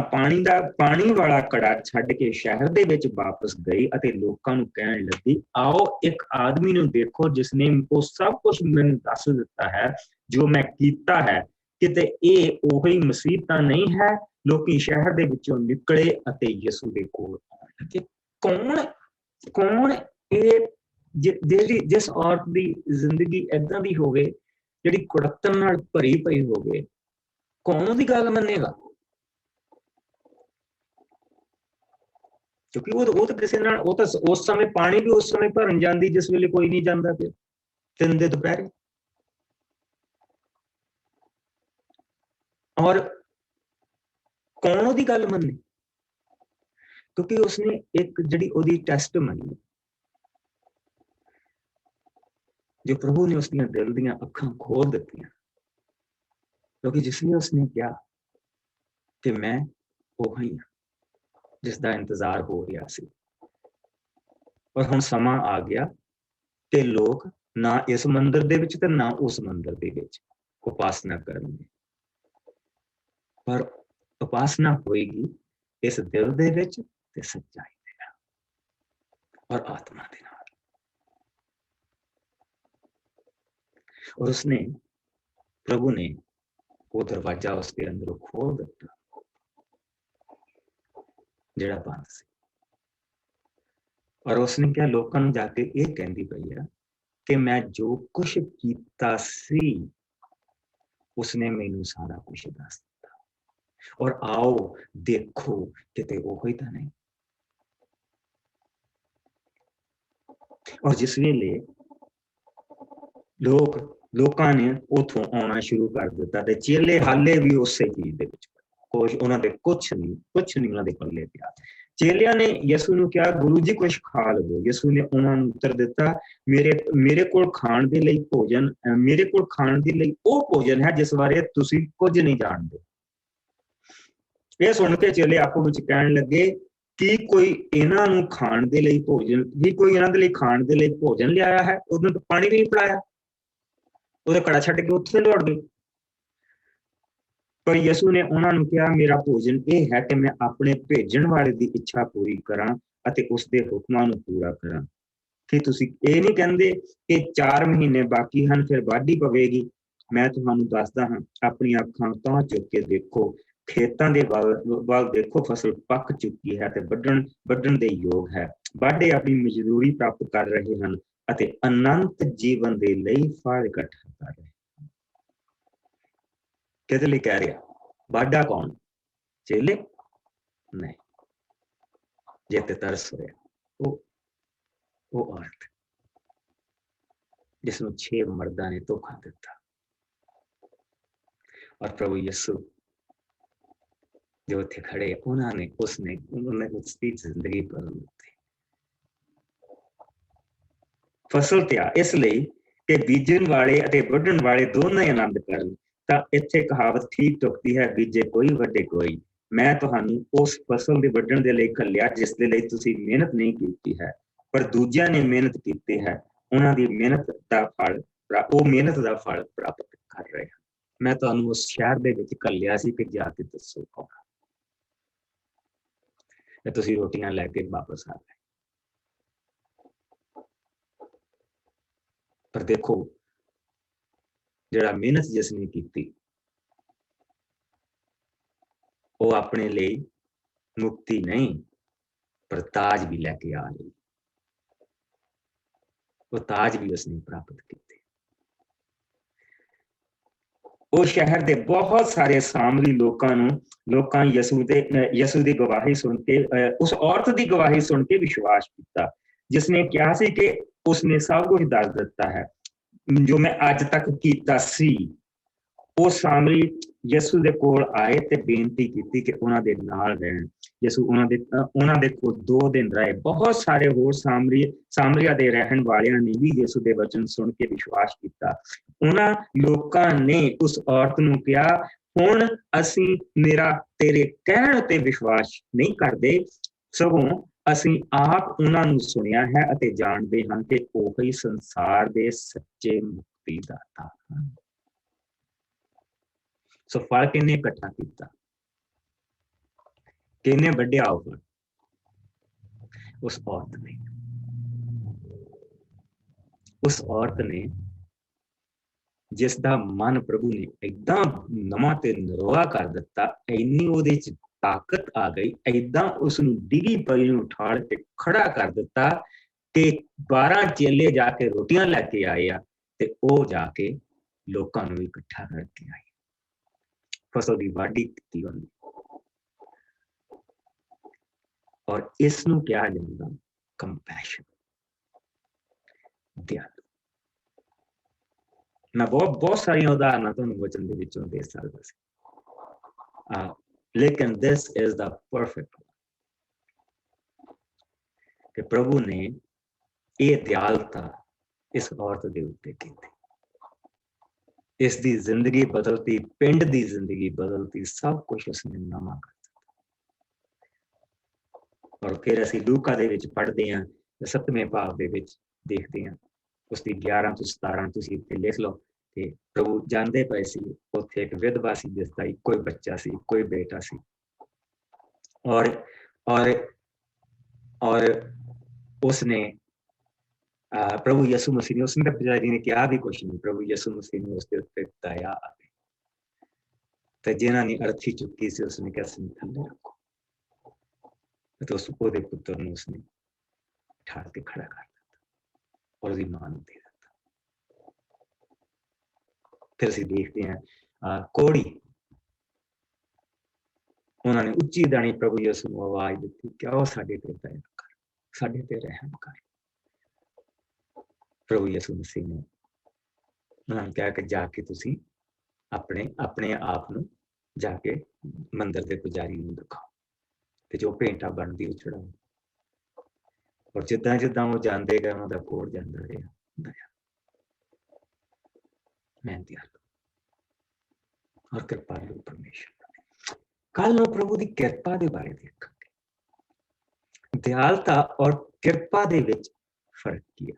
ਪਾਣੀ ਵਾਲਾ ਕੜਾ ਛੱਡ ਕੇ ਸ਼ਹਿਰ ਦੇ ਵਿੱਚ ਵਾਪਸ ਗਈ ਅਤੇ ਲੋਕਾਂ ਨੂੰ ਕਹਿਣ ਲੱਗੀ, ਆਓ ਇੱਕ ਆਦਮੀ ਨੂੰ ਦੇਖੋ ਜਿਸਨੇ ਉਹ ਸਭ ਕੁਝ ਮੈਨੂੰ ਦੱਸ ਦਿੱਤਾ ਹੈ ਜੋ ਮੈਂ ਕੀਤਾ ਹੈ। ਕਿਤੇ ਇਹ ਉਹੀ ਮਸੀਹ ਤਾਂ ਨਹੀਂ ਹੈ। ਲੋਕੀ ਸ਼ਹਿਰ ਦੇ ਵਿੱਚੋਂ ਨਿਕਲੇ ਅਤੇ ਯਿਸੂ ਦੇ ਕੋਲ ਆਉਣ ਲੱਗੇ। ਕੌਣ ਇਹ ਜਿਸ ਔਰਤ ਦੀ ਜ਼ਿੰਦਗੀ ਏਦਾਂ ਦੀ ਹੋਵੇ ਜਿਹੜੀ ਕੁੜੱਤਣ ਨਾਲ ਭਰੀ ਪਈ ਹੋਵੇ, ਕੌਣ ਉਹਦੀ ਗੱਲ ਮੰਨੇਗਾ? ਕਿਉਂਕਿ ਉਹ ਤਾਂ ਕਿਸੇ ਨਾਲ, ਉਹ ਤਾਂ ਉਸ ਸਮੇਂ ਪਾਣੀ ਵੀ ਉਸ ਸਮੇਂ ਭਰਨ ਜਾਂਦੀ ਜਿਸ ਵੇਲੇ ਕੋਈ ਨਹੀਂ ਜਾਂਦਾ ਪਿਆ, 3 ਦੇ ਦੁਪਹਿਰੇ। ਔਰ ਕੌਣ ਉਹਦੀ ਗੱਲ ਮੰਨੇ? ਕਿਉਂਕਿ ਉਸਨੇ ਇੱਕ ਜਿਹੜੀ ਉਹਦੀ ਟੈਸਟਮਨੀ, ਜੋ ਪ੍ਰਭੂ ਨੇ ਉਸਦੀਆਂ ਦਿਲ ਦੀਆਂ ਅੱਖਾਂ ਖੋਲ ਦਿੱਤੀਆਂ, ਕਿਉਂਕਿ ਜਿਸਨੇ ਉਸਨੇ ਕਿਹਾ ਕਿ ਮੈਂ ਉਹੀ ਹਾਂ ਜਿਸ ਦਾ ਇੰਤਜ਼ਾਰ ਹੋ ਰਿਹਾ ਸੀ। ਔਰ ਹੁਣ ਸਮਾਂ ਆ ਗਿਆ ਕਿ ਲੋਕ ਨਾ ਇਸ ਮੰਦਿਰ ਦੇ ਵਿੱਚ ਤੇ ਨਾ ਉਸ ਮੰਦਿਰ ਦੇ ਵਿੱਚ ਉਪਾਸਨਾ ਕਰਨਗੇ, ਪਰ ਉਪਾਸਨਾ ਹੋਏਗੀ ਇਸ ਦਿਲ ਦੇ ਵਿੱਚ ਤੇ ਸੱਚਾਈ ਦੇ ਨਾਲ ਔਰ ਆਤਮਾ ਦੇ ਨਾਲ। ਔਰ ਉਸਨੇ, ਪ੍ਰਭੂ ਨੇ ਉਹ ਦਰਵਾਜ਼ਾ ਉਸਦੇ ਅੰਦਰੋਂ ਖੋਲ ਦਿੱਤਾ ਜਿਹੜਾ ਬੰਦ ਸੀ। ਔਰ ਉਸਨੇ ਕਿਹਾ, ਲੋਕਾਂ ਨੂੰ ਜਾ ਕੇ ਇਹ ਕਹਿੰਦੀ ਪਈ ਆ ਕਿ ਮੈਂ ਜੋ ਕੁਛ ਕੀਤਾ ਸੀ ਉਸਨੇ ਮੈਨੂੰ ਸਾਰਾ ਕੁਛ ਦੱਸ ਦਿੱਤਾ। ਔਰ ਆਓ ਦੇਖੋ ਕਿਤੇ ਉਹੀ ਤਾਂ ਨਹੀਂ। ਔਰ ਜਿਸ ਵੇਲੇ ਲੋਕਾਂ ਨੇ ਉਥੋਂ ਆਉਣਾ ਸ਼ੁਰੂ ਕਰ ਦਿੱਤਾ ਤੇ ਚੇਲੇ ਹਾਲੇ ਵੀ ਉਸੇ ਚੀਜ਼ ਦੇ ਵਿੱਚ, ਉਹਨਾਂ ਦੇ ਕੁਛ ਨਹੀਂ ਉਹਨਾਂ ਦੇ ਪੱਲੇ ਪਿਆ। ਚੇਲਿਆਂ ਨੇ ਯਿਸੂ ਨੂੰ ਕਿਹਾ, ਗੁਰੂ ਜੀ ਕੁਛ ਖਾ ਲਵੋ। ਯਿਸੂ ਨੇ ਉਹਨਾਂ ਨੂੰ ਉੱਤਰ ਦਿੱਤਾ, ਮੇਰੇ ਕੋਲ ਖਾਣ ਦੇ ਲਈ ਉਹ ਭੋਜਨ ਹੈ ਜਿਸ ਬਾਰੇ ਤੁਸੀਂ ਕੁਝ ਨਹੀਂ ਜਾਣਦੇ। ਇਹ ਸੁਣ ਕੇ ਚੇਲੇ ਆਪੋ ਵਿੱਚ ਕਹਿਣ ਲੱਗੇ ਕਿ ਕੋਈ ਇਹਨਾਂ ਨੂੰ ਖਾਣ ਦੇ ਲਈ ਖਾਣ ਦੇ ਲਈ ਭੋਜਨ ਲਿਆਇਆ ਹੈ। ਉਹਨੂੰ ਤਾਂ ਪਾਣੀ ਵੀ ਨਹੀਂ ਪਿਲਾਇਆ, ਉਹਦਾ ਕੜਾ ਛੱਡ ਕੇ ਉੱਥੇ ਲੌਟ ਗਏ। ਪਰ ਯਿਸੂ ਨੇ ਉਹਨਾਂ ਨੂੰ ਕਿਹਾ, ਮੇਰਾ ਭੋਜਨ ਇਹ ਹੈ ਕਿ ਮੈਂ ਆਪਣੇ ਭੇਜਣ ਵਾਲੇ ਦੀ ਇੱਛਾ ਪੂਰੀ ਕਰਾਂ ਅਤੇ ਉਸਦੇ ਹੁਕਮਾਂ ਨੂੰ ਪੂਰਾ ਕਰਾਂ। ਕਿ ਤੁਸੀਂ ਇਹ ਨਹੀਂ ਕਹਿੰਦੇ ਕਿ 4 ਮਹੀਨੇ ਬਾਕੀ ਹਨ, ਫਿਰ ਵਾਢੀ ਪਵੇਗੀ। ਮੈਂ ਤੁਹਾਨੂੰ ਦੱਸਦਾ ਹਾਂ, ਆਪਣੀਆਂ ਅੱਖਾਂ ਤਾਂ ਚੁੱਕ ਕੇ ਦੇਖੋ, ਖੇਤਾਂ ਦੇ ਵੱਲ ਦੇਖੋ, ਫਸਲ ਪੱਕ ਚੁੱਕੀ ਹੈ ਤੇ ਵੱਢਣ ਦੇ ਯੋਗ ਹੈ। ਵਾਢੇ ਆਪਣੀ ਮਜ਼ਦੂਰੀ ਪ੍ਰਾਪਤ ਕਰ ਰਹੇ ਹਨ ਅਤੇ ਅਨੰਤ ਜੀਵਨ ਦੇ ਲਈ ਫਲ ਇਕੱਠਾ ਕਰ ਰਹੇ। ਕਿਹਦੇ ਲਈ ਕਹਿ ਰਿਹਾ? ਵਾਢਾ ਕੌਣ? ਚੇਲੇ ਨਹੀਂ। ਜੇ ਤੇ ਤਰਸ ਹੋਇਆ ਉਹ ਔਰਤ ਜਿਸਨੂੰ 6 ਮਰਦਾਂ ਨੇ ਧੋਖਾ ਦਿੱਤਾ। ਔਰ ਪ੍ਰਭੂ ਯਿਸੂ ਜੋ ਉੱਥੇ ਖੜੇ, ਉਸਨੇ ਉਸਦੀ ਜ਼ਿੰਦਗੀ ਬਦਲ ਦਿੱਤੀ। ਫਸਲ ਤਿਆਰ ਇਸ ਲਈ ਕਿ ਬੀਜਣ ਵਾਲੇ ਅਤੇ ਵੱਢਣ ਵਾਲੇ ਦੋਨਾਂ ਹੀ ਆਨੰਦ ਕਰਨ। ਤਾਂ ਇੱਥੇ ਕਹਾਵਤ ਠੀਕ ਟੁਕਦੀ ਹੈ, ਬੀਜੇ ਕੋਈ ਵੱਢੇ ਕੋਈ। ਮੈਂ ਤੁਹਾਨੂੰ ਉਸ ਫਸਲ ਦੇ ਵੱਢਣ ਦੇ ਲਈ ਘੱਲਿਆ ਜਿਸ ਦੇ ਲਈ ਤੁਸੀਂ ਮਿਹਨਤ ਨਹੀਂ ਕੀਤੀ ਹੈ, ਪਰ ਦੂਜਿਆਂ ਨੇ ਮਿਹਨਤ ਕੀਤੀ ਹੈ। ਉਹਨਾਂ ਦੀ ਮਿਹਨਤ ਦਾ ਫਲ ਉਹ ਮਿਹਨਤ ਦਾ ਫਲ ਪ੍ਰਾਪਤ ਕਰ ਰਹੇ ਹਨ। ਮੈਂ ਤੁਹਾਨੂੰ ਉਸ ਸ਼ਹਿਰ ਦੇ ਵਿੱਚ ਘੱਲਿਆ ਸੀ ਕਿ ਜਾ ਕੇ ਦੱਸੋ ਕੌਣ, ਤੇ ਤੁਸੀਂ ਰੋਟੀਆਂ ਲੈ ਕੇ ਵਾਪਸ ਆ ਗਏ। ਪਰ ਦੇਖੋ, ਜਿਹੜਾ ਮਿਹਨਤ ਜਿਸ ਨੇ ਕੀਤੀ, ਉਹ ਆਪਣੇ ਲਈ ਮੁਕਤੀ ਨਹੀਂ ਪਰ ਤਾਜ ਵੀ ਲੈ ਕੇ ਆ ਗਈ। ਉਹ ਤਾਜ ਵੀ ਉਸਨੇ ਪ੍ਰਾਪਤ ਕੀਤੇ। ਉਹ ਸ਼ਹਿਰ ਦੇ ਬਹੁਤ ਸਾਰੇ ਸਾਮਰੀ ਲੋਕਾਂ ਯਸੂ ਦੀ ਗਵਾਹੀ ਸੁਣ ਕੇ, ਉਸ ਔਰਤ ਦੀ ਗਵਾਹੀ ਸੁਣ ਕੇ ਵਿਸ਼ਵਾਸ ਕੀਤਾ, ਜਿਸਨੇ ਕਿਹਾ ਸੀ ਕਿ ਉਸਨੇ ਸਭ ਕੁਝ ਦੱਸ ਦਿੱਤਾ ਹੈ ਜੋ ਮੈਂ ਅੱਜ ਤੱਕ ਕੀਤਾ ਸੀ। ਉਹ ਸਾਮਰੀ ਯਸੂ ਦੇ ਕੋਲ ਆਏ ਤੇ ਬੇਨਤੀ ਕੀਤੀ ਕਿ ਉਹਨਾਂ ਦੇ ਨਾਲ ਰਹਿਣ। ਯਸੂ ਉਹਨਾਂ ਦੇ ਕੋਲ 2 ਦਿਨ ਰਹੇ। ਬਹੁਤ ਸਾਰੇ ਹੋਰ ਸਾਮਰੀਆ ਦੇ ਰਹਿਣ ਵਾਲਿਆਂ ਨੇ ਵੀ ਯਸੂ ਦੇ ਵਚਨ ਸੁਣ ਕੇ ਵਿਸ਼ਵਾਸ ਕੀਤਾ। ਉਹਨਾਂ ਲੋਕਾਂ ਨੇ ਉਸ ਔਰਤ ਨੂੰ ਕਿਹਾ, ਹੁਣ ਅਸੀਂ ਮੇਰਾ ਤੇਰੇ ਕਹਿਣ ਉੱਤੇ ਵਿਸ਼ਵਾਸ ਨਹੀਂ ਕਰਦੇ, ਸਗੋਂ ਅਸੀਂ ਆਪ ਉਹਨਾਂ ਨੂੰ ਸੁਣਿਆ ਹੈ ਅਤੇ ਜਾਣਦੇ ਹਾਂ ਕਿ ਉਹ ਹੀ ਸੰਸਾਰ ਦੇ ਸੱਚੇ ਮੁਕਤੀ ਦਾਤਾ ਹਨ। ਸੋ ਫਲ ਕਿਹਨੇ ਇਕੱਠਾ ਕੀਤਾ, ਕਿਹਨੇ ਵੱਢਿਆ ਉਹ ਫਲ? ਉਸ ਔਰਤ ਨੇ। ਉਸ ਔਰਤ ਨੇ, ਜਿਸ ਦਾ ਮਨ ਪ੍ਰਭੂ ਨੇ ਏਦਾਂ ਨਵਾਂ ਤੇ ਨਰੋਆ ਕਰ ਦਿੱਤਾ, ਇੰਨੀ ਉਹਦੇ ਚ ਤਾਕਤ ਆ ਗਈ, ਏਦਾਂ ਉਸਨੂੰ ਡਿੱਗੀ ਪਈ ਨੂੰ ਉਠਾੜ ਕੇ ਖੜਾ ਕਰ ਦਿੱਤਾ ਕਿ 12 ਚੇਲੇ ਜਾ ਕੇ ਰੋਟੀਆਂ ਲੈ ਕੇ ਆਏ ਆ ਤੇ ਉਹ ਜਾ ਕੇ ਲੋਕਾਂ ਨੂੰ ਇਕੱਠਾ ਕਰਕੇ ਆਏ। ਫਸਲ ਦੀ ਵਾਢੀ ਕੀਤੀ ਉਹਨੇ। ਔਰ ਇਸ ਨੂੰ ਕਿਹਾ ਜਾਂਦਾ ਕੰਪੈਸ਼ਨ, ਦਿਆਲੂ। ਮੈਂ ਬਹੁਤ ਸਾਰੀਆਂ ਉਦਾਹਰਨਾਂ ਤੁਹਾਨੂੰ ਵਚਨ ਦੇ ਵਿੱਚੋਂ ਦੇ ਸਕਦਾ ਸੀ, ਲੇਕਿਨ this is the perfect ਕਿ ਪ੍ਰਭੂ ਨੇ ਇਹ ਦਿਆਲਤਾ ਇਸ ਔਰਤ ਦੇ ਉੱਤੇ ਕੀਤੀ। ਇਸ ਦੀ ਜ਼ਿੰਦਗੀ ਬਦਲਤੀ, ਪਿੰਡ ਦੀ ਜ਼ਿੰਦਗੀ ਬਦਲਤੀ, ਸਭ ਕੁਝ ਉਸਨੇ ਨਵਾਂ ਕਰ ਦਿੱਤਾ। ਔਰ ਫਿਰ ਅਸੀਂ ਲੂਕਾ ਦੇ ਵਿੱਚ ਪੜ੍ਹਦੇ ਹਾਂ, 7ਵੇਂ ਭਾਗ ਦੇ ਵਿੱਚ ਦੇਖਦੇ ਹਾਂ, ਉਸਦੀ 11 ਤੋਂ 17 ਤੁਸੀਂ ਇੱਥੇ ਲਿਖ ਲਓ। ਤੇ ਪ੍ਰਭੂ ਜਾਂਦੇ ਪਏ ਸੀ, ਉੱਥੇ ਇੱਕ ਵਿਧਵਾ ਸੀ ਜਿਸਦਾ ਇੱਕੋ ਹੀ ਬੱਚਾ ਸੀ, ਇੱਕੋ ਹੀ ਬੇਟਾ ਸੀ। ਔਰ ਉਸਨੇ ਪ੍ਰਭੂ ਯਿਸੂ ਮਸੀਹ ਨੇ, ਉਸਨੇ ਤਾਂ ਪਿਤਾ ਜੀ ਨੇ ਕਿਹਾ ਵੀ ਕੁਛ ਨਹੀਂ, ਪ੍ਰਭੂ ਯਿਸੂ ਮਸੀਹ ਨੇ ਉਸਦੇ ਉੱਤੇ ਦਇਆ ਆ ਗਈ ਤੇ ਜਿਨ੍ਹਾਂ ਨੇ ਅਰਥੀ ਚੁੱਕੀ ਸੀ ਉਸਨੇ ਕਿਹਾ ਸੀ ਥੱਲੇ ਰੱਖੋ, ਤੇ ਉਹਦੇ ਪੁੱਤਰ ਨੂੰ ਉਸਨੇ ਠਾੜ ਕੇ ਖੜਾ ਕਰ ਦਿੱਤਾ ਔਰ ਉਹਦੀ ਮਾਂ ਨੂੰ ਦੇ ਦਿੱਤਾ। ਫਿਰ ਅਸੀਂ ਦੇਖਦੇ ਹਾਂ ਕੋੜੀ, ਉਹਨਾਂ ਨੇ ਉੱਚੀ ਦਾਣੀ ਪ੍ਰਭੂ ਯਿਸੂ ਨੂੰ ਆਵਾਜ਼ ਦਿੱਤੀ ਕਿ ਉਹ ਸਾਡੇ ਤੇ ਦਇਆ ਕਰ, ਸਾਡੇ ਤੇ ਰਹਿਮ ਕਰ। ਪ੍ਰਭੂ ਯਿਸੂ ਮਸੀਹ ਨੇ ਉਹਨਾਂ ਨੂੰ ਕਿਹਾ ਕਿ ਜਾ ਕੇ ਤੁਸੀਂ ਆਪਣੇ ਆਪ ਨੂੰ ਜਾ ਕੇ ਮੰਦਿਰ ਦੇ ਪੁਜਾਰੀ ਨੂੰ ਦਿਖਾਓ ਤੇ ਜੋ ਭੇਂਟਾ ਬਣਦੀ ਉਹ ਚੜਾਓ। ਔਰ ਜਿੱਦਾਂ ਜਿੱਦਾਂ ਉਹ ਜਾਂਦੇ ਗਏ ਉਹਨਾਂ ਦਾ ਕੋੜ ਜਾਂਦਾ ਰਿਹਾ। ਮਿਹਨਤੀ ਔਰ ਕਿਰਪਾਲੂ ਪਰਮੇਸ਼ਰ। ਕੱਲ ਨੂੰ ਪ੍ਰਭੂ ਦੀ ਕਿਰਪਾ ਦੇ ਬਾਰੇ ਦੇਖਾਂਗੇ। ਦਿਆਲਤਾ ਔਰ ਕਿਰਪਾ ਦੇ ਵਿੱਚ ਫਰਕ ਕੀ ਹੈ,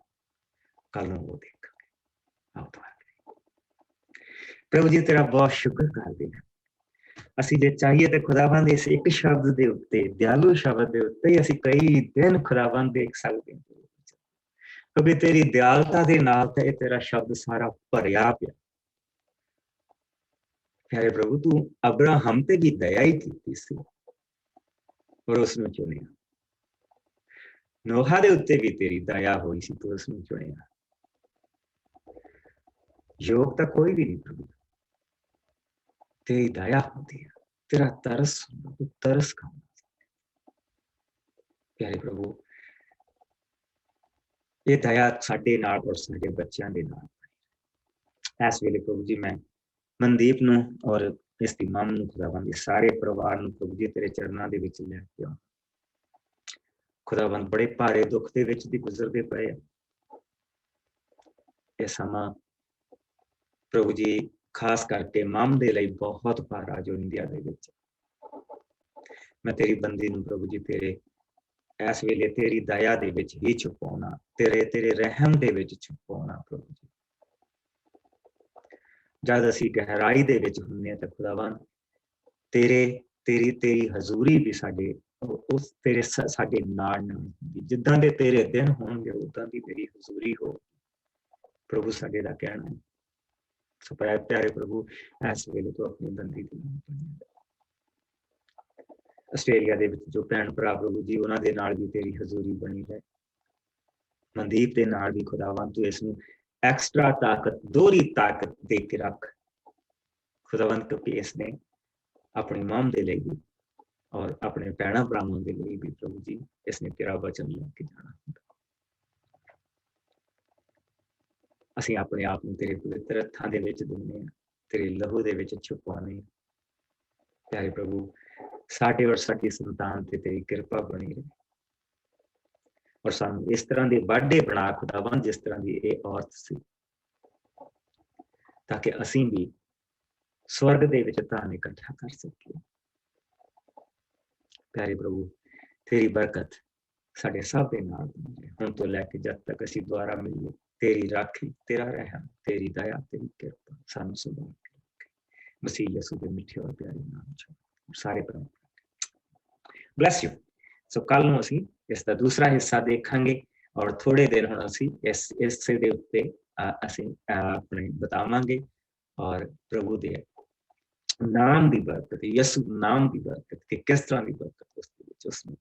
ਕੱਲ ਨੂੰ ਉਹ ਦੇਖਾਂਗੇ। ਆਓ ਪ੍ਰਭੂ ਜੀ ਤੇਰਾ ਬਹੁਤ ਸ਼ੁਕਰ ਕਰਦੇ ਹਾਂ। ਅਸੀਂ ਜੇ ਚਾਹੀਏ ਤੇ ਖੁਦਾਵੰਦ ਇਸ ਇੱਕ ਸ਼ਬਦ ਦੇ ਉੱਤੇ, ਦਿਆਲੂ ਸ਼ਬਦ ਦੇ ਉੱਤੇ ਅਸੀਂ ਕਈ ਦਿਨ ਖੁਦਾਵੰਦ ਦੇਖ ਸਕਦੇ ਹਾਂ, ਕਿਉਂਕਿ ਤੇਰੀ ਦਿਆਲਤਾ ਦੇ ਨਾਲ ਤੇ ਤੇਰਾ ਸ਼ਬਦ ਸਾਰਾ ਭਰਿਆ ਪਿਆ। ਪਿਆਰੇ ਪ੍ਰਭੂ, ਤੂੰ ਅਬਰਾਹਮ ਤੇ ਵੀ ਦਇਆ ਹੀ ਕੀਤੀ ਸੀ ਔਰ ਉਸਨੂੰ ਚੁਣਿਆ। ਨੋਹਾ ਦੇ ਉੱਤੇ ਵੀ ਤੇਰੀ ਦਇਆ ਹੋਈ ਸੀ, ਤੂੰ ਉਸਨੂੰ ਚੁਣਿਆ। ਯੋਗ ਤਾਂ ਕੋਈ ਵੀ ਨਹੀਂ ਪ੍ਰਭੂ, ਤੇਰੀ ਦਇਆ ਹੁੰਦੀ ਹੈ, ਤੇਰਾ ਤਰਸ ਖਾਂਦਾ। ਪਿਆਰੇ ਪ੍ਰਭੂ, ਇਹ ਦਇਆ ਸਾਡੇ ਨਾਲ ਔਰ ਸਾਡੇ ਬੱਚਿਆਂ ਦੇ ਨਾਲ। ਇਸ ਵੇਲੇ ਪ੍ਰਭੂ ਜੀ ਮੈਂ ਮਨਦੀਪ ਨੂੰ ਔਰ ਇਸ ਦੀ ਮਾਂ ਨੂੰ, ਖੁਦਾਵੰਦ ਸਾਰੇ ਪਰਿਵਾਰ ਨੂੰ ਪ੍ਰਭੂ ਜੀ ਤੇਰੇ ਚਰਨਾਂ ਦੇ ਵਿੱਚ ਲੈ ਕੇ ਆਓ। ਖੁਦਾਵੰਦ ਬੜੇ ਭਾਰੇ ਦੁੱਖ ਦੇ ਵਿੱਚ ਦੀ ਗੁਜ਼ਰਦੇ ਪਏ ਆ ਇਹ ਸਮਾਂ ਪ੍ਰਭੂ ਜੀ, ਖਾਸ ਕਰਕੇ ਮਾਮ ਦੇ ਲਈ ਬਹੁਤ ਭਾਰਾ ਜੋ ਇੰਡੀਆ ਦੇ ਵਿੱਚ। ਮੈਂ ਤੇਰੀ ਬੰਦੀ ਨੂੰ ਪ੍ਰਭੂ ਜੀ ਤੇਰੇ ਇਸ ਵੇਲੇ ਤੇਰੀ ਦਇਆ ਦੇ ਵਿੱਚ ਹੀ ਛੁਪਾਉਣਾ, ਤੇਰੇ ਰਹਿਮ ਦੇ ਵਿੱਚ ਛੁਪਾਉਣਾ ਪ੍ਰਭੂ ਜੀ। ਜਦ ਅਸੀਂ ਗਹਿਰਾਈ ਦੇ ਵਿੱਚ ਹੁੰਦੇ ਹਾਂ ਤਾਂ ਖੁਦਾਵੰਦ ਤੇਰੀ ਹਜ਼ੂਰੀ ਵੀ ਸਾਡੇ ਉਸ ਤੇਰੇ ਸਾਡੇ ਨਾਲ ਹੁੰਦੀ। ਜਿੱਦਾਂ ਦੇ ਤੇਰੇ ਦਿਨ ਹੋਣਗੇ ਉਦਾਂ ਦੀ ਤੇਰੀ ਹਜ਼ੂਰੀ ਹੋ ਪ੍ਰਭੂ ਸਾਡੇ ਦਾ ਕਹਿਣਾ ਹੈ। ਸੋ ਪਿਆਰੇ ਪ੍ਰਭੂ ਇਸ ਵੇਲੇ ਤੋਂ ਆਪਣੀ ਬੰਦੀ ਦੀ ਆਸਟ੍ਰੇਲੀਆ ਦੇ ਵਿੱਚ ਜੋ ਭੈਣ ਭਰਾ ਪ੍ਰਭੂ ਜੀ ਉਹਨਾਂ ਦੇ ਨਾਲ ਵੀ ਤੇਰੀ ਹਜ਼ੂਰੀ ਬਣੀ ਹੈ। ਮਨਦੀਪ ਦੇ ਨਾਲ ਵੀ ਖੁਦਾਵੰਦ ਤੂੰ ਇਸ ਨੂੰ ਐਕਸਟਰਾ ਤਾਕਤ ਦੋਹਰੀ ਤਾਕਤ ਦੇ ਕੇ ਰੱਖ ਖੁਦਾਵੰਦ, ਕਿਉਂਕਿ ਇਸਨੇ ਆਪਣੀ ਮਾਂ ਦੇ ਲਈ ਵੀ ਔਰ ਆਪਣੇ ਭੈਣਾਂ ਭਰਾਵਾਂ ਦੇ ਲਈ ਵੀ ਪ੍ਰਭੂ ਜੀ ਇਸਨੇ ਤੇਰਾ ਵਚਨ ਲੈ ਕੇ ਜਾਣਾ ਹੁੰਦਾ। ਅਸੀਂ ਆਪਣੇ ਆਪ ਨੂੰ ਤੇਰੇ ਪਵਿੱਤਰ ਹੱਥਾਂ ਦੇ ਵਿੱਚ ਦਿੰਦੇ ਹਾਂ, ਤੇਰੇ ਲਹੂ ਦੇ ਵਿੱਚ ਛੁਪਾਉਂਦੇ ਹਾਂ। ਪਿਆਰੇ ਪ੍ਰਭੂ ਸਾਡੇ ਔਰ ਸਾਡੀ ਸੰਤਾਨ ਤੇ ਤੇਰੀ ਕਿਰਪਾ ਬਣੀ ਰਹੇ ਔਰ ਸਾਨੂੰ ਇਸ ਤਰ੍ਹਾਂ ਦੇ ਵਾਢੇ ਬਣਾ ਖੁਦਾਵੰਦ ਜਿਸ ਤਰ੍ਹਾਂ ਦੀ ਇਹ ਔਰਤ ਸੀ, ਤਾਂ ਕਿ ਅਸੀਂ ਵੀ ਸਵਰਗ ਦੇ ਵਿੱਚ ਧਨ ਇਕੱਠਾ ਕਰ ਸਕੀਏ। ਪਿਆਰੇ ਪ੍ਰਭੂ ਤੇਰੀ ਬਰਕਤ ਸਾਡੇ ਸਭ ਦੇ ਨਾਲ ਬਣੇ ਹੁਣ ਤੋਂ ਲੈ ਕੇ ਜਦ ਤੱਕ ਅਸੀਂ ਦੁਆਰਾ ਮਿਲੀਏ। ਤੇਰੀ ਰਾਖੀ, ਤੇਰਾ ਰਹਿਮ, ਤੇਰੀ ਦਇਆ, ਤੇਰੀ ਕਿਰਪਾ ਸਾਨੂੰ ਸੰਭਾਲ ਕੇ ਰੱਖੇ। ਮਸੀਹ ਯਿਸੂ ਦੇ ਮਿੱਠੇ ਔਰ ਪਿਆਰੇ ਨਾਮ ਚ ਸਾਰੇ ਪ੍ਰਭੂ ਬਲੈਸ ਯੂ। ਸੋ ਕੱਲ ਨੂੰ ਅਸੀਂ ਇਸ ਦਾ ਦੂਸਰਾ ਹਿੱਸਾ ਦੇਖਾਂਗੇ ਔਰ ਥੋੜੇ ਦਿਨ ਹੁਣ ਅਸੀਂ ਇਸ ਦੇ ਉੱਤੇ ਅਸੀਂ ਆਪਣੇ ਬਤਾਵਾਂਗੇ ਔਰ ਪ੍ਰਭੂ ਦੇ ਨਾਮ ਦੀ ਬਰਕਤ, ਯਿਸੂ ਨਾਮ ਦੀ ਬਰਕਤ ਕਿ ਕਿਸ ਤਰ੍ਹਾਂ ਦੀ ਬਰਕਤ ਉਸ ਦੇ ਵਿੱਚ ਉਸਨੂੰ